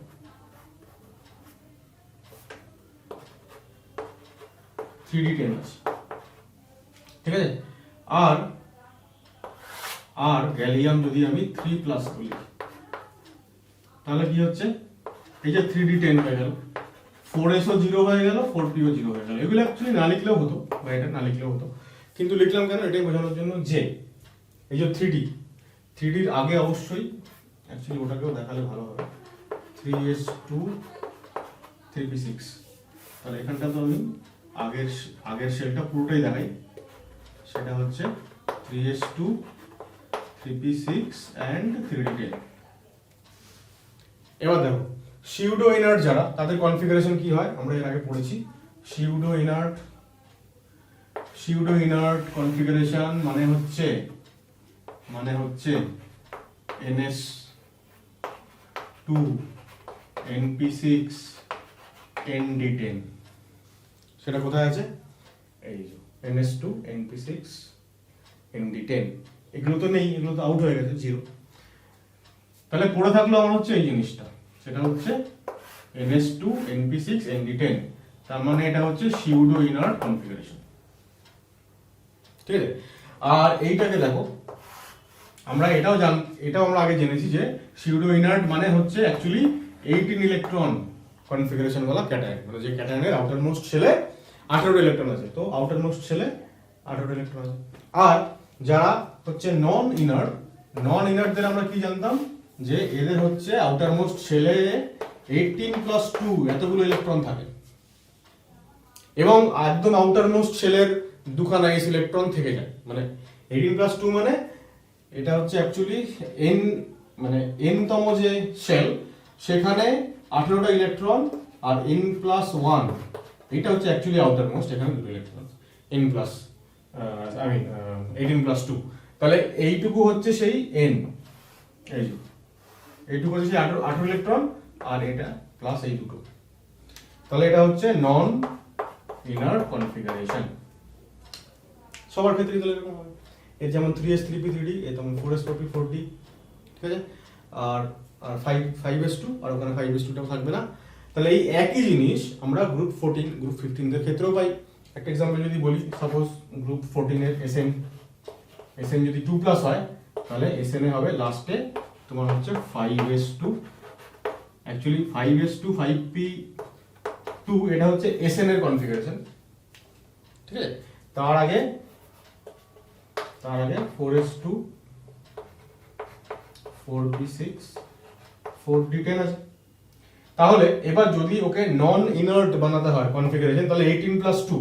3d10 আছে, ঠিক আছে? আর আর গ্যালিয়াম যদি আমি 3+ বলি তাহলে কি হচ্ছে, এই যে 3d10 হয়ে গেল, 4s ও 0 হয়ে গেল, 4p ও 0 হয়ে গেল। এগুলো অ্যাকচুয়ালি না লিখলেও হতো, বা এটা না লিখলেও হতো, কিন্তু লিখলাম কেন, এটাই বোঝানোর জন্য যে এই যে 3dর আগে অবশ্যই, অ্যাকচুয়ালি ওটাকেও দেখালে ভালো হবে, 3s2 3p6। তাহলে এখানটা তো আমি আগের শেলটা পুরোটাই দেখাই, সেটা হচ্ছে 3s2 3p6 and 3d10। এবার দেখো সিউডো ইনার্ট যারা, তাদের কনফিগারেশন কি হয় আমরা এর আগে পড়েছি। সিউডো ইনার্ট কনফিগারেশন মানে হচ্ছে ns2 np6 nd10। সেটা কোথায় আছে, এই যে ns2 np6 nd10। এগুলো তো নেই, এগুলো তো আউট হয়ে গেছে, 0। তাহলে পড়ে থাকলো আমার হচ্ছে এই জিনিসটা, সেটা হচ্ছে ns2 np6 nd10। তার মানে এটা হচ্ছে সিউডো ইনার্ট কনফিগারেশন, ঠিক আছে? আর এইটাকে দেখো, আমরা এটাও আমরা আগে জেনেছি যে সিউডো ইনার্ট মানে হচ্ছে অ্যাকচুয়ালি 18 ইলেকট্রন কনফিগারেশন वाला ক্যাটায়ন, মানে যে ক্যাটায়নের আউটার মোস্ট শেলে 18 ইলেকট্রন আছে, তো আউটার মোস্ট শেলে 18 ইলেকট্রন আছে। আর যারা হচ্ছে নন ইনার্টদের আমরা কি জানতাম, যে এদের হচ্ছে আউটার মোস্ট শেলে 18+2 এতগুলো ইলেকট্রন থাকে, এবং একদম আউটার মোস্ট শেলের দুখানা এস ইলেকট্রন থেকে যায়। মানে 18+2 মানে এটা হচ্ছে অ্যাকচুয়ালি n, মানে n তম যে শেল, সেখানে 18টা ইলেকট্রন, আর n+1 এটা হচ্ছে অ্যাকচুয়ালি আউটার মোস্ট, এখানে দুটো ইলেকট্রন n প্লাস 18+2। তাহলে এইটুকু হচ্ছে সেই n, এইটুকু হচ্ছে সেই 18 ইলেকট্রন, আর এটা প্লাস এই দুটো, তাহলে এটা হচ্ছে নন ইনার কনফিগারেশন। সবার ক্ষেত্রে তাহলে এরকম হবে, এর যেমন 3s 3p 3d, এ তেমন 4s 4p 4d, ঠিক আছে? আর 5s2, আর ওখানে 5s2টাও থাকবে না। তাহলে এই একই জিনিস আমরা গ্রুপ 14 গ্রুপ 15 দের ক্ষেত্রেও পাই। একটা एग्जांपल যদি বলি, সাপোজ গ্রুপ 14 এর SN যদি 2+ হয়, তাহলে SN এ হবে লাস্টে তোমার হচ্ছে 5s2, অ্যাকচুয়ালি 5s2 5p2, এটা হচ্ছে SN এর কনফিগারেশন, ঠিক আছে? তার আগে 4s2 4p6 4d10 আছে। তাহলে এবার যদি ওকে নন ইনার্ট বানাতে হয় কনফিগারেশন, তাহলে 18+2,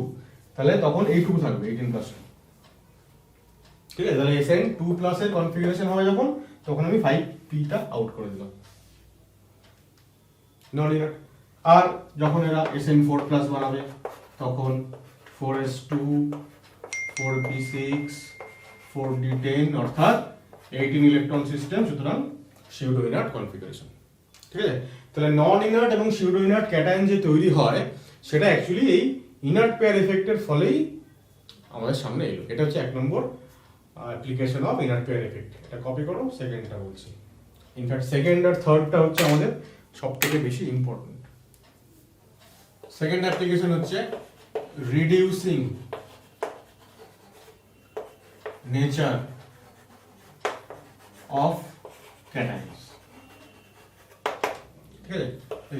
তাহলে তখন এইটুকু থাকবে 18+2, ঠিক আছে? তাহলে SN 2+ এর কনফিগারেশন হবে যখন, তখন আমি 5p টা আউট করে দিলাম, নন ইনার্ট। আর যখন এরা SN 4+ বানাবে, তখন 4s2 4p6 4d10, অর্থাৎ 18 ইলেকট্রন সিস্টেম, সুতরাং সিউডো ইনার্ট কনফিগারেশন, ঠিক আছে? তাহলে নন ইনার্ট এবং সিউডো ইনার্ট ক্যাটায়ন যে তৈরি হয়, সেটা অ্যাকচুয়ালি এই ইনার্ট পেয়ার এফেক্টের ফলেই আমাদের সামনে এলো। এটা হচ্ছে 1 number application of inert pair effect. এটা কপি করো, সেকেন্ডটা বলছি। ইনফ্যাক্ট সেকেন্ড আর থার্ডটা হচ্ছে আমাদের সবথেকে বেশি ইম্পর্টেন্ট। সেকেন্ড অ্যাপ্লিকেশন হচ্ছে রিডিউসিং নেচার অফ ক্যাটায়নস, ঠিক আছে?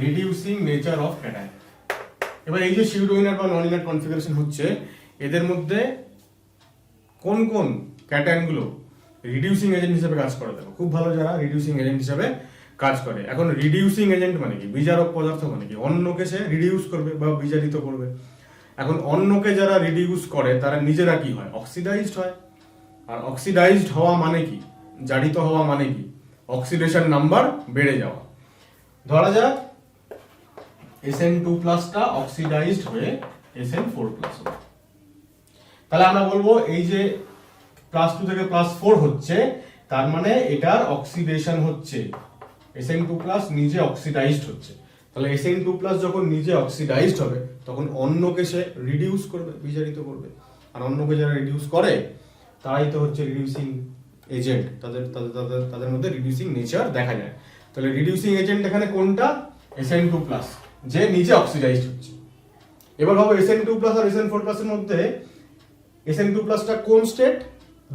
Reducing nature of cation. এবার এই যে সিউডো ইনার্ট বা নন ইনার্ট কনফিগারেশন হচ্ছে, এদের মধ্যে কোন কোন ক্যাটায়নগুলো রিডিউসিং এজেন্ট হিসেবে কাজ করে। দেখো খুব ভালো যারা রিডিউসিং এজেন্ট হিসেবে কাজ করে। এখন রিডিউসিং এজেন্ট মানে কি, বিজারক পদার্থ মানে কি, অন্যকে সে রিডিউস করবে বা বিজারিত করবে। এখন অন্যকে যারা রিডিউস করে তারা নিজেরা কি হয়, অক্সিডাইজড হয়। আর অক্সিডাইজড হওয়া মানে কি, জারিত হওয়া মানে কি, অক্সিডেশন নাম্বার বেড়ে যাওয়া। ধরা যাক Sn2+ টা অক্সিডাইজড হয়ে Sn4+ হবে, তাহলে আমরা বলবো এই যে +2 থেকে +4 হচ্ছে, তার মানে এটার অক্সিডেশন হচ্ছে, Sn2+ নিজে অক্সিডাইজড হচ্ছে। তাহলে Sn2+ যখন নিজে অক্সিডাইজড হবে তখন অন্যকে সে রিডিউস করবে, বিজারিত করবে। আর অন্যকে যারা রিডিউস করে তারাই তো হচ্ছে রিডিউসিং এজেন্ট, তাদের তাদের তাদের তাদের মধ্যে রিডিউসিং নেচার দেখা যায়। তাহলে রিডিউসিং এজেন্ট এখানে কোনটা, Sn2+, যে নিজে অক্সিডাইজড হচ্ছে। এবার ভাবো Sn2+ আর Sn4+ এর মধ্যে Sn2+ টা কোন স্টেট,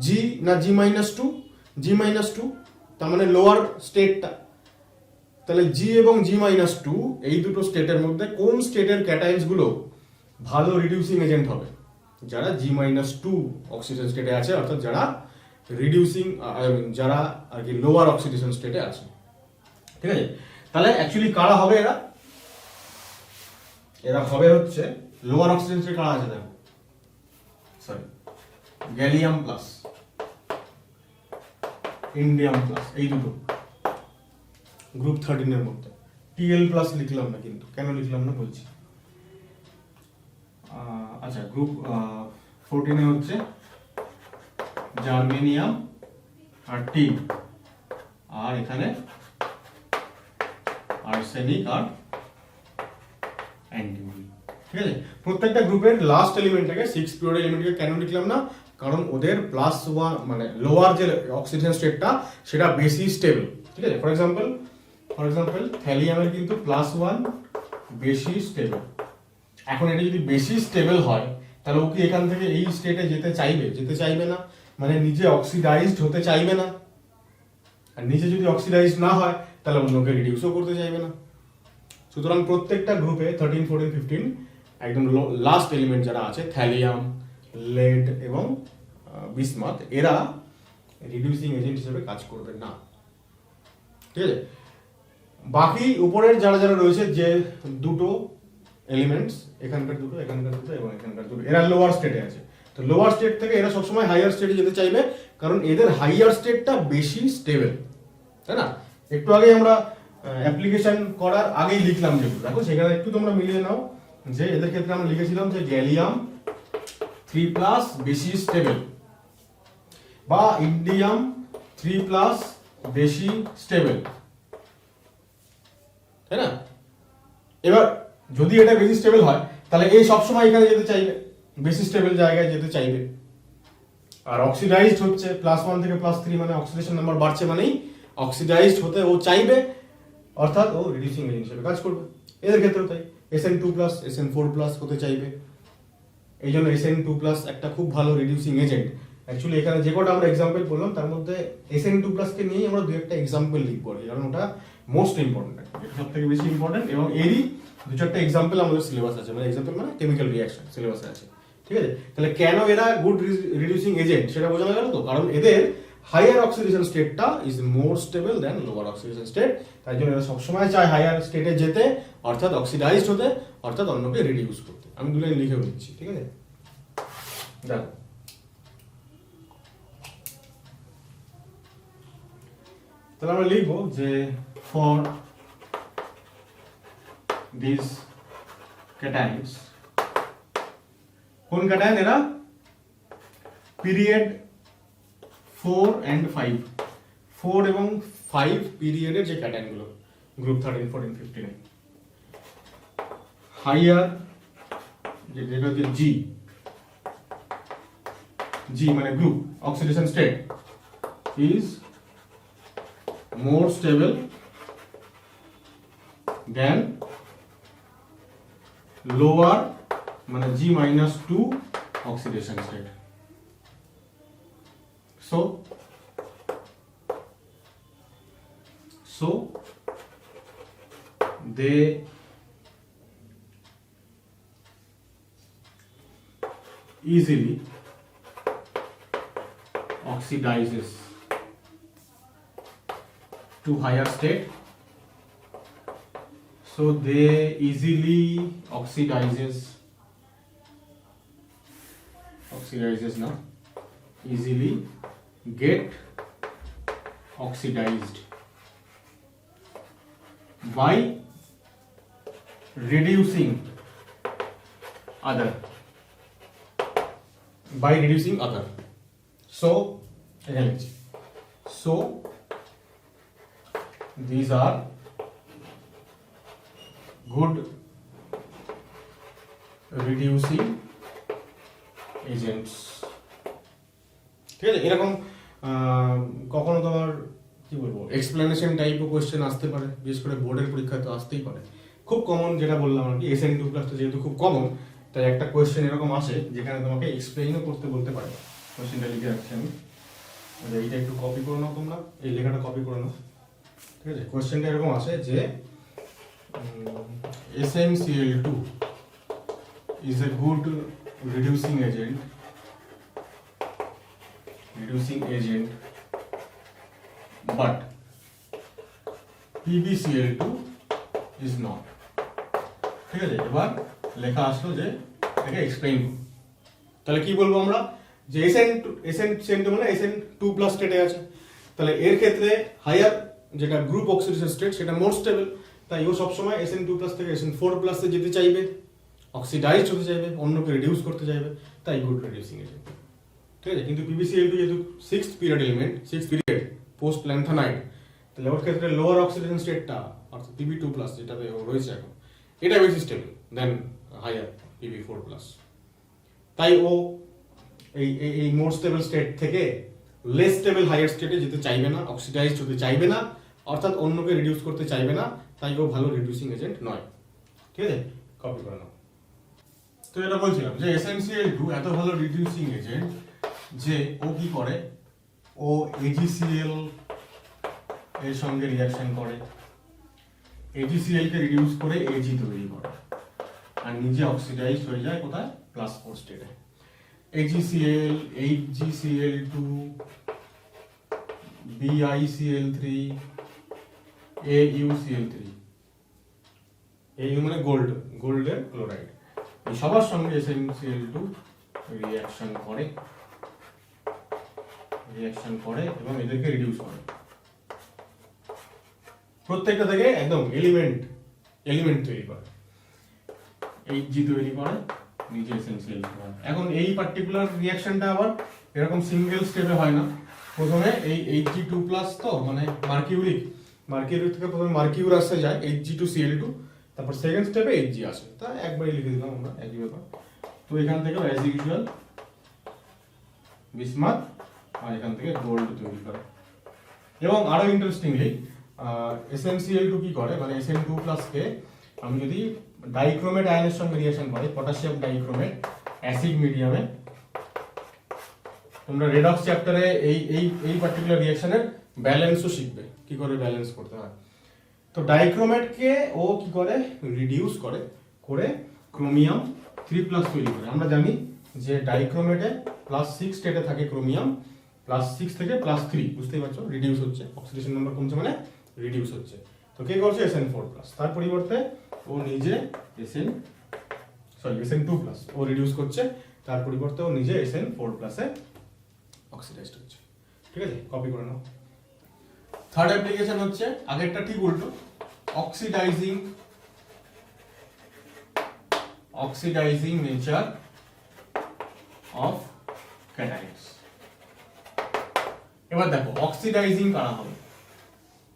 জি না G-2, G-2, তার মানে লোয়ার স্টেটটা। তাহলে জি এবং G-2 এই দুটো স্টেটের মধ্যে কোন স্টেটের ক্যাটায়নস গুলো ভালো রিডিউসিং এজেন্ট হবে, যারা G-2 অক্সিডেশন স্টেটে আছে, অর্থাৎ যারা রিডিউসিং যারা আর কি লোয়ার অক্সিডেশন স্টেটে আছে। ঠিক আছে, তাহলে অ্যাকচুয়ালি কারা হবে এরা, এরা হবে হচ্ছে লোয়ার অক্সিডেশন স্টেটে কারা আছে দেখো, sorry gallium plus, indium plus, এই দুটো গ্রুপ 13 এর মধ্যে। Tl+ লিখলাম না, কিন্তু কেন লিখলাম না বলছি। আচ্ছা, গ্রুপ 14 এ হচ্ছে জার্মেনিয়াম আর টিন, আর এখানে আর্সেনিক আর অ্যান্টিমনি। ঠিক আছে, প্রত্যেকটা গ্রুপের লাস্ট এলিমেন্টটাকে 6 পিরিয়ড এলিমেন্টকে কেন লিখলাম না, কারণ ওদের +1 মানে লোয়ার যে অক্সিডেশন স্টেটটা সেটা বেশি স্টেবল। ঠিক আছে, ফর এক্সাম্পল থ্যালিয়ামের কিন্তু +1 বেশি স্টেবল। এখন এটা যদি বেশি স্টেবল হয় তাহলে ও কি এখান থেকে এই স্টেটে যেতে চাইবে, যেতে চাইবে না, মানে নিজে অক্সিডাইজড হতে চাইবে না। আর নিজে যদি অক্সিডাইজড না হয় তাহলে অন্যকে রিডিউসও করতে চাইবে না। সুতরাং প্রত্যেকটা গ্রুপে 13, 14, 15 একদম লাস্ট এলিমেন্ট যারা আছে, থ্যালিয়াম, লেড এবং বিসমাথ, এরা রিডিউসিং এজেন্ট হিসেবে কাজ করবে না। ঠিক আছে, বাকি উপরের যারা যারা রয়েছে, যে দুটো এলিমেন্টস, এখানকার দুটো, এখানকার দুটো এবং এখানকার দুটো, এরা লোয়ার স্টেটে আছে। তো লোয়ার স্টেট থেকে এরা সবসময় হাইয়ার স্টেটে যেতে চাইবে, কারণ এদের হাইয়ার স্টেটটা বেশি স্টেবল, তাই না? একটু আগে আমরা অ্যাপ্লিকেশন করার আগেই লিখলাম যেগুলো, দেখো সেখানে একটু তোমরা মিলিয়ে নাও যে এদের ক্ষেত্রে আমরা লিখেছিলাম যে গ্যালিয়াম 3+ বেশি স্টেবল বা ইন্ডিয়াম 3+ বেশি স্টেবল, তাই না? এবার যদি এটা বেশি স্টেবল হয় তাহলে এই সবসময় এখানে যেতে চাইবে, বেশি স্টেবল জায়গায় যেতে চাইবে। আর অক্সিডাইজড হচ্ছে +1 থেকে +3, মানে অক্সিডেশন নাম্বার বাড়ছে, মানেই অক্সিডাইজড হতে ও চাইবে, অর্থাৎ ও রিডিউসিং এজেন্ট হিসেবে কাজ করবে। এদের ক্ষেত্রেও তাই, Sn2+, Sn4+ হতে চাইবে। এই জন্য Sn2+ একটা খুব ভালো রিডিউসিং এজেন্ট। অ্যাকচুয়ালি এখানে যে কটা আমরা এক্সাম্পল বললাম তার মধ্যে Sn2+ কে নিয়েই আমরা দু একটা এক্সাম্পল লিখব, কারণ ওটা মোস্ট ইম্পর্টেন্ট, এটা সব থেকে বেশি ইম্পর্টেন্ট, এবং এরই দু চারটা এক্সাম্পল আমাদের সিলেবাস আছে, মানে এক্সাম্পল মানে কেমিক্যাল রিঅ্যাকশন সিলেবাসে আছে। ঠিক আছে, তাহলে কেন এরা গুড রিডিউসিং এজেন্ট সেটা বোঝানো গেল তো, কারণ এদের হায়ার অক্সিডেশন স্টেটটা is more stable than lower oxidation state. তাই জন্য এরা সবসময় চায় হায়ার স্টেটে যেতে, অর্থাৎ অক্সিডাইজড হতে, অর্থাৎ অন্যকে রিডিউস করতে। আমি দু লাইন লিখেও দিচ্ছি, ঠিক আছে? দেখো, তাহলে আমরা লিখবো যে ফর দিস ক্যাটায়নস, কোন ক্যাটায়ন এরা, পিরিয়ড 4 and 5, 4 এবং 5 পিরিয়ডের যে ক্যাটায়নগুলো গ্রুপ 13, 14, 15 এ হাইয়ার, যেটা হচ্ছে জি মানে group oxidation state is more stable than lower মানে G-2 oxidation state. So they easily oxidizes to higher state. So they easily oxidizes now, easily get oxidized by reducing other. So these are good reducing agents. ঠিক আছে, এরকম কখনো তোমার কি বলবো explanation টাইপও question আসতে পারে, বিশেষ করে বোর্ডের পরীক্ষায় তো আসতেই পারে। খুব কমন যেটা বললাম আর কি, SN2+ যেহেতু খুব কমন, তাই একটা কোয়েশ্চেন এরকম আসে যেখানে তোমাকে এক্সপ্লেইনও করতে বলতে পারে। কোয়েশ্চেনটা লিখে রাখছি আমি, এইটা একটু কপি করে নাও তোমরা, এই লেখাটা কপি করে নাও। ঠিক আছে, কোয়েশ্চেনটা এরকম আসে যে SnCl2 is a good reducing agent but PbCl2 is not. ঠিক আছে, এবার লেখা আসলো যে এটাকে এক্সপ্লেইন করো। তাহলে কি বলবো আমরা, যে SN2 মানে SN2+ স্টেটে আছে, তাহলে এর ক্ষেত্রে হায়ার যেটা গ্রুপ অক্সিডেশন স্টেট সেটা মোর স্টেবল, তাই ও সবসময় SN2+ থেকে SN4+ এ যেতে চাইবে, অক্সিডাইজড হতে চাইবে, অন্যকে রিডিউস করতে চাইবে, তাই গুড রিডিউসিং এজেন্ট। ঠিক আছে, কিন্তু PbCl2 যেহেতু 6th period element, 6th period post lanthanide, তাহলে ওর ক্ষেত্রে লোয়ার অক্সিডেশন স্টেটটা অর্থাৎ Pb2+ যেটাতে ও রয়েছে এখন, এটা বেশি স্টেবল দেন হায়ার Pb4+। তাই ও এই মোর স্টেবল স্টেট থেকে লেস স্টেবল হায়ার স্টেটে যেতে চাইবে না, অক্সিডাইজড হতে চাইবে না, অর্থাৎ অন্যকে রিডিউস করতে চাইবে না, তাই ও ভালো রিডিউসিং এজেন্ট নয়। ঠিক আছে, কপি করে নাও। তো এটা বলছিলাম যে SnCl2 এত ভালো রিডিউসিং এজেন্ট যে ও কি করে, ও AgCl এর সঙ্গে রিঅ্যাকশন করে, AgCl কে রিডিউস করে Ag তৈরি করে, আর নিজে অক্সিডাইজড হয়ে যায় কোথায়, +4 স্টেটে। AgCl, HgCl2, BiCl3, AuCl3, Au মানে গোল্ডের ক্লোরাইড, এই সবার সঙ্গে SnCl2 রিঅ্যাকশন করে এবং এদেরকে রিডিউস করে। প্রত্যেকটা থেকে একদম এলিমেন্ট তৈরি করে, Hg তৈরি করে, নিজে SnCl হয়। এখন এই পার্টিকুলার রিঅ্যাকশনটা আবার এরকম সিঙ্গেল স্টেপে হয় না। প্রথমে এই Hg2+ তো মানে মার্কিউরিক থেকে প্রথমে মার্কিউরাসে যায় Hg2Cl2, তারপর সেকেন্ড স্টেপে Hg আসে, তা একবারই লিখে দিলাম আমরা একই ব্যাপার। তো এখান থেকে অ্যাজ ইউজুয়াল বিসমাথ, আর এখান থেকে গোল্ড তৈরি করে। এবং আরো ইন্টারেস্টিংলি SnCl2 কি করে, মানে Sn2+ কে আমি যদি ডাইক্রোমেট আয়নের সঙ্গে রিঅ্যাকশন করি, পটাশিয়াম ডাইক্রোমেট অ্যাসিড মিডিয়ামে, তোমরা রেডক্স চ্যাপ্টারে এই পার্টিকুলার রিঅ্যাকশনের ব্যালেন্সও শিখবে, কি করে ব্যালেন্স করতে হয়। তো ডাইক্রোমেটকে ও কি করে, রিডিউস করে ক্রোমিয়াম 3+ তৈরি করে। আমরা জানি যে ডাইক্রোমেটে +6 স্টেটে থাকে ক্রোমিয়াম, +6 থেকে +3, বুঝতেই পারছো, রিডিউস হচ্ছে, অক্সিডেশন নাম্বার কমছে মানে রিডিউস হচ্ছে। তো কে করছে, SN4+, তার পরিবর্তে ও নিজে SN2+, ও রিডিউস করছে, তার পরিবর্তে ও নিজে SN4+ এ অক্সিডাইজড হচ্ছে। ঠিক আছে, কপি করে নাও। থার্ড অ্যাপ্লিকেশন হচ্ছে আগেরটা ঠিক উল্টো, অক্সিডাইজিং নেচার অফ ক্যাটায়নস। এবার দেখো অক্সিডাইজিং কারা হবে,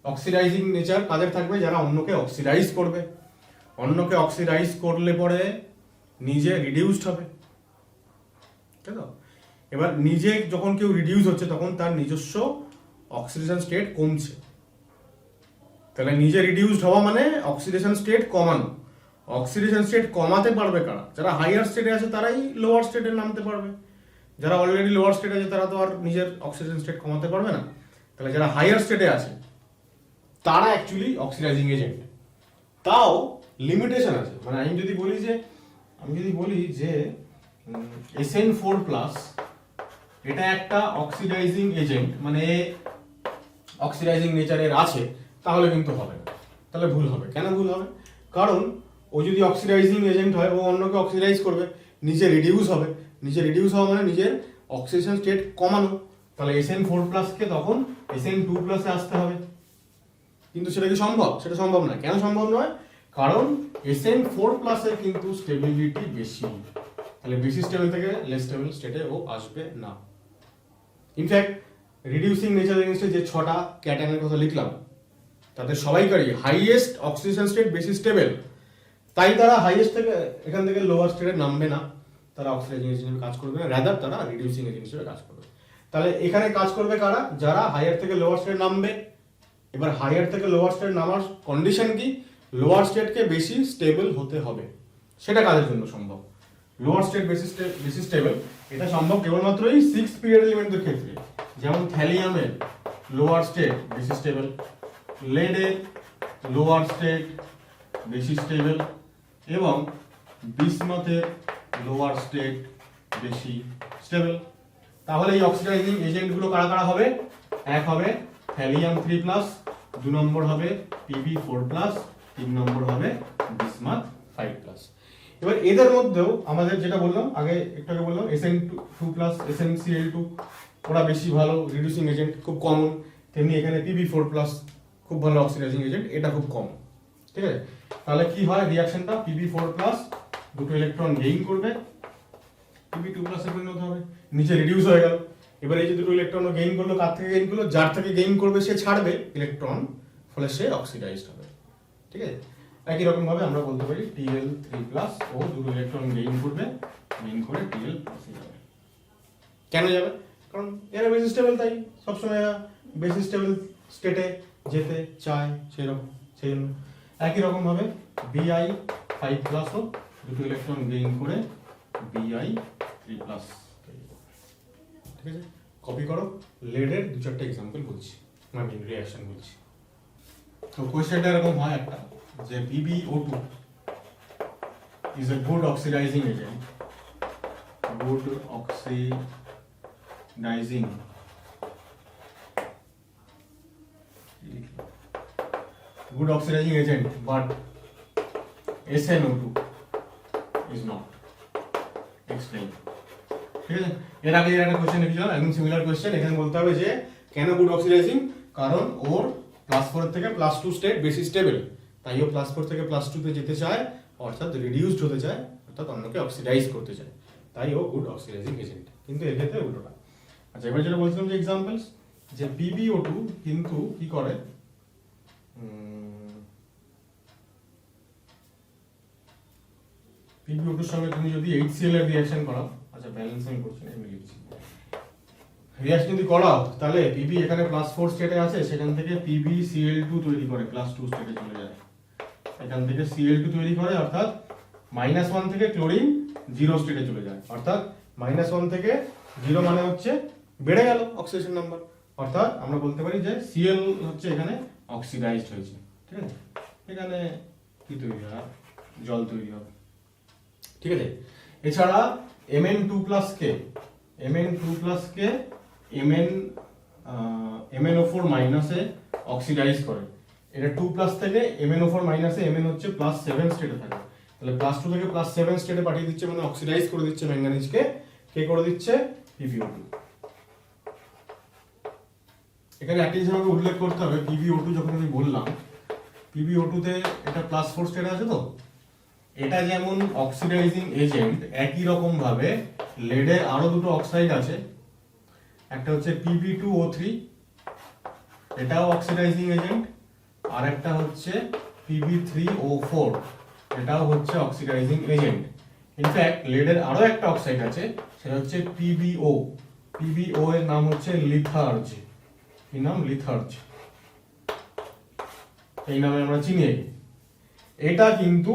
অক্সিডাইজিং নেচার কাদের থাকবে, যারা অন্যকে অক্সিডাইজ করবে, অন্যকে অক্সিডাইজ করলে পরে নিজে রিডিউসড হবে, তাই তো। এবার নিজে যখন কেউ রিডিউস হচ্ছে তখন তার নিজস্ব অক্সিডেশন স্টেট কমছে, তাহলে নিজে রিডিউসড হওয়া মানে অক্সিডেশন স্টেট কমানো। অক্সিডেশন স্টেট কমাতে পারবে কারা, যারা হাইয়ার স্টেটে আছে তারাই লোয়ার স্টেটে নামতে পারবে, যারা অলরেডি লোয়ার স্টেটে আছে তারা তো আর নিজের অক্সিডেশন স্টেট কমাতে পারবে না। তাহলে যারা হাইয়ার স্টেটে আছে তারা অ্যাকচুয়ালি অক্সিডাইজিং এজেন্ট। তাও লিমিটেশন আছে, মানে আমি যদি বলি যে SN4+, এটা একটা অক্সিডাইজিং এজেন্ট, মানে অক্সিডাইজিং নেচারের আছে, তাহলে কিন্তু হবে না, তাহলে ভুল হবে। কেন ভুল হবে? কারণ ও যদি অক্সিডাইজিং এজেন্ট হয়, ও অন্যকে অক্সিডাইজ করবে, নিজে রিডিউস হবে, নিজে রিডিউস হওয়া মানে নিজের অক্সিডেশন স্টেট কমানো, তাহলে SN4+ কে তখন SN2+ এ আসতে হবে। কিন্তু সেটা কি সম্ভব? সেটা সম্ভব নয়। কেন সম্ভব নয়? কারণ SN4+ এর কিন্তু স্টেবিলিটি বেশি, তাহলে বেশি স্টেবল থেকে লেস স্টেবল স্টেটে ও আসবে না। ইনফ্যাক্ট রিডিউসিং নেচার এগেনস্টে যে 6টা ক্যাটায়নের কথা লিখলাম, তাদের সবাইকারই হাইয়েস্ট অক্সিডেশন স্টেট বেশি স্টেবল, তাই তারা হাইয়েস্ট থেকে এখান থেকে লোয়ার স্টেটে নামবে না, তারা অক্সিডাইজিং এজেন্ট হিসেবে কাজ করবে না, রাদার তারা রিডিউসিং এজেন্ট হিসেবে কাজ করবে। তাহলে এখানে কাজ করবে কারা? যারা হাইয়ার থেকে লোয়ার স্টেটে নামবে। এবার হাইয়ার থেকে লোয়ার স্টেটে নামার কন্ডিশন কি? লোয়ার স্টেটকে বেশি স্টেবল হতে হবে। সেটা কাদের জন্য সম্ভব? লোয়ার স্টেট বেশি স্টেবল, এটা সম্ভব কেবলমাত্র এই 6 পিরিয়ড এলিমেন্টের ক্ষেত্রে। যেমন থ্যালিয়ামের লোয়ার স্টেট বেশি স্টেবল, লেডের লোয়ার স্টেট বেশি স্টেবল, এবং বিসমাথের লোয়ার স্টেট বেশি স্টেবল। তাহলে এই অক্সিডাইজিং এজেন্টগুলো কারা কারা হবে? এক হবে থ্যালিয়াম 3+, 2 নম্বর হবে Pb4+, 3 নম্বর হবে বিসমাথ 5+। এবার এদের মধ্যেও আমাদের যেটা বললাম আগে, একটু আগে বললাম SN2+, SNCl2 ওরা বেশি ভালো রিডিউসিং এজেন্ট, খুব কমন। তেমনি এখানে Pb4+ খুব ভালো অক্সিডাইজিং এজেন্ট, এটা খুব কম। ঠিক আছে, তাহলে কি হয় রিঅ্যাকশনটা? Pb4+ দুটো ইলেকট্রন গেইন করবে, Pb2+ এর পরিণত হবে, নিচে রিডিউস হয়ে গেল। এবার এই যে দুটো ইলেকট্রন গেইন করলো, কার থেকে গেইন করলো? যার থেকে গেইন করবে সে ছাড়বে ইলেকট্রন, ফলে সে অক্সিডাইজড হবে। ঠিক আছে, একই রকম ভাবে আমরা বলতে পারি Tl3+ ও দুটো ইলেকট্রন গেইন করবে, গেইন করে Tl+ যাবে। কেন যাবে? কারণ এরা বেশি স্টেবল, তাই সবসময় এরা বেশি স্টেবল স্টেটে যেতে চায়, সেরকম সেই জন্য। একই রকম ভাবে Bi5+ ও দুটো ইলেকট্রন গেইন করে Bi3+। ঠিক আছে, কপি করো। লেডের 2-4টা এক্সাম্পল বলছি, আমি রিঅ্যাকশন বলছি। তো কোশ্চেনটা এরকম হয় একটা, যে PbO2 is a good oxidizing agent, good oxidizing agent, but SnO2 is not. Explain. ঠিক আছে, এর আগে একটা কোশ্চেন লিখছিলাম, একদম সিমিলার কোশ্চেন। এখানে বলতে হবে যে কেন গুড অক্সিডাইজিং? কারণ ওর +4 থেকে +2 স্টেট বেশি স্টেবল, তাই ও +4 থেকে +2 তে যেতে চায়, অর্থাৎ রিডিউসড হতে চায়, অর্থাৎ অন্যকে অক্সিডাইজ করতে চায়, তাই ও গুড অক্সিডাইজিং এজেন্ট। কিন্তু এর ক্ষেত্রে উল্টোটা। আচ্ছা, এবার যেটা বলছিলাম যে এক্সাম্পলস, যে PbO2 কিন্তু কি করে, PbO2 এর সঙ্গে তুমি যদি HCl এর রিঅ্যাকশন করাও, আচ্ছা ব্যালেন্স আমি করছি না, আমি লিখছি, রিঅ্যাকশন যদি করাও, তাহলে Pb এখানে +4 স্টেটে আছে, সেখান থেকে PbCl2 তৈরি করে +2 স্টেটে চলে যায়, এখান থেকে Cl2 তৈরি করে, অর্থাৎ -1 থেকে ক্লোরিন 0 স্টেটে চলে যায়, অর্থাৎ -1 থেকে 0 মানে হচ্ছে বেড়ে গেল অক্সিডেশন নাম্বার, অর্থাৎ আমরা বলতে পারি যে Cl হচ্ছে এখানে অক্সিডাইজড হয়েছে। ঠিক আছে, এখানে কি তৈরি হয়? জল তৈরি হবে। ঠিক আছে, এছাড়া Mn2+ কে MnO4- এ অক্সিডাইজ করে। এটা 2+ থেকে MnO4- এ Mn হচ্ছে +7 স্টেটে থাকে, তাহলে +2 থেকে +7 স্টেটে পাঠিয়ে দিচ্ছে, মানে অক্সিডাইজ করে দিচ্ছে ম্যাঙ্গানিজকে। কে করে দিচ্ছে? PbO2। এখানে একটা জিনিস আমাকে উল্লেখ করতে হবে, PbO2 যখন আমি বললাম, PbO2 তে এটা +4 স্টেটে আছে, তো এটা যেমন অক্সিডাইজিং এজেন্ট, একই রকম ভাবে লেডে আরো দুটো অক্সাইড আছে, একটা হচ্ছে Pb2O3, এটাও অক্সিডাইজিং এজেন্ট, আর একটা হচ্ছে Pb3O4, এটাও হচ্ছে অক্সিডাইজিং এজেন্ট। ইনফ্যাক্ট লেডের আরো একটা অক্সাইড আছে, সেটা হচ্ছে PbO এর নাম হচ্ছে লিথার্জ। কি নাম? লিথার্জ। এই নামে আমরা চিনি। এটা কিন্তু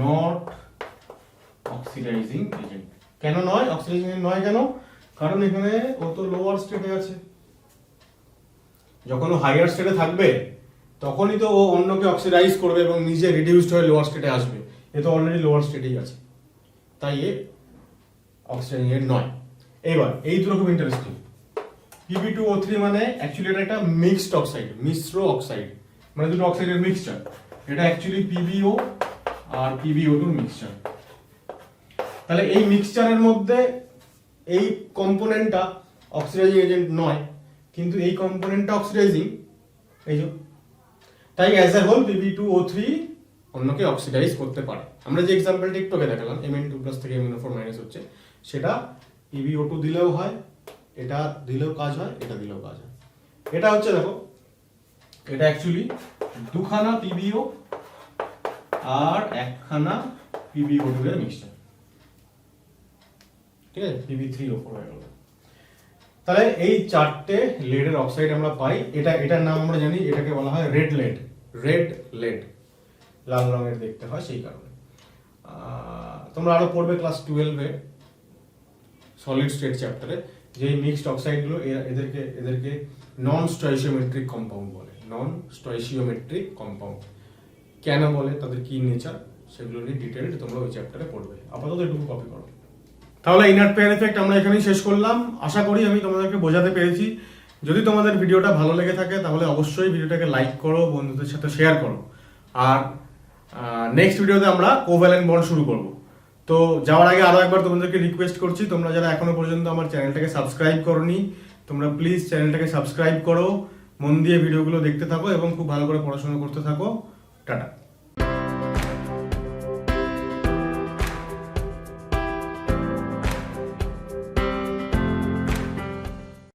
নট অক্সিডাইজিং এজেন্ট। কেন নয়? অক্সিডাইজিং এজেন্ট নয় কেন? কারণ এখানে ও তো লোয়ার স্টেটে আছে, যখন ও হাইয়ার স্টেটে থাকবে তখনই তো ও অন্যকে অক্সিডাইজ করবে এবং নিজে রিডিউসড হয়ে লোয়ার স্টেটে আসবে। এ তো অলরেডি লোয়ার স্টেটেই আছে, তাই এ অক্সিডাইজিং এজেন্ট নয়। এবার এই দুটো খুব ইন্টারেস্টিং। Pb2O3 মানে অ্যাকচুয়ালি এটা একটা মিক্সড অক্সাইড, মিশ্র অক্সাইড, মানে দুটো অক্সাইডের মিক্সচার। এটা অ্যাকচুয়ালি PbO আর PbO2 মিক্সচার। তাহলে এই মিক্সচারের মধ্যে এই কম্পোনেন্টটা অক্সিডাইজিং এজেন্ট নয়, কিন্তু এই কম্পোনেন্টটা অক্সিডাইজিং, এই যে। তাই অ্যাজ এ হোল Pb2O3 অন্যকে অক্সিডাইজ করতে পারে। আমরা যে এক্সাম্পলটা একটু আগে দেখালাম Mn2+ থেকে MnO4- হচ্ছে, সেটা PbO2 দিলেও হয়, এটা দিলেও কাজ হয়, এটা দিলেও কাজ হয়। এটা হচ্ছে দেখো, এটা অ্যাকচুয়ালি দুখানা PbO আর একখানা PbO2 এর মিক্সচার, ঠিক আছে, Pb3O4 হয়ে গেল। তাহলে এই চারটে লেডের অক্সাইড আমরা পাই। এটার নাম আমরা জানি, এটাকে বলা হয় রেড লেড। রেড লেড লাল রঙের দেখতে হয় সেই কারণে। তোমরা আরো পড়বে ক্লাস 12-এ সলিড স্টেট চ্যাপ্টারে, যে মিক্সড অক্সাইডগুলো এদেরকে নন স্টয়চিওমেট্রিক কম্পাউন্ড বলে। নন স্টয়চিওমেট্রিক কম্পাউন্ড কেন বলে, তাদের কি নেচার, সেগুলো নিয়ে ডিটেইলড তোমরা ওই চ্যাপ্টারে পড়বে। আপাতত এটুকু কপি করো। তাহলে ইনার পেয়ার এফেক্ট আমরা এখানেই শেষ করলাম। আশা করি আমি তোমাদেরকে বোঝাতে পেরেছি। যদি তোমাদের ভিডিওটা ভালো লেগে থাকে তাহলে অবশ্যই ভিডিওটাকে লাইক করো, বন্ধুদের সাথে শেয়ার করো। আর নেক্সট ভিডিওতে আমরা কোভ্যালেন্ট বন্ড শুরু করব। তো যাওয়ার আগে আরো একবার তোমাদেরকে রিকোয়েস্ট করছি, তোমরা যারা এখনো পর্যন্ত আমার চ্যানেলটাকে সাবস্ক্রাইব করোনি, তোমরা প্লিজ চ্যানেলটাকে সাবস্ক্রাইব করো, মন দিয়ে ভিডিওগুলো দেখতে থাকো এবং খুব ভালো করে পড়াশোনা করতে থাকো। টাটা।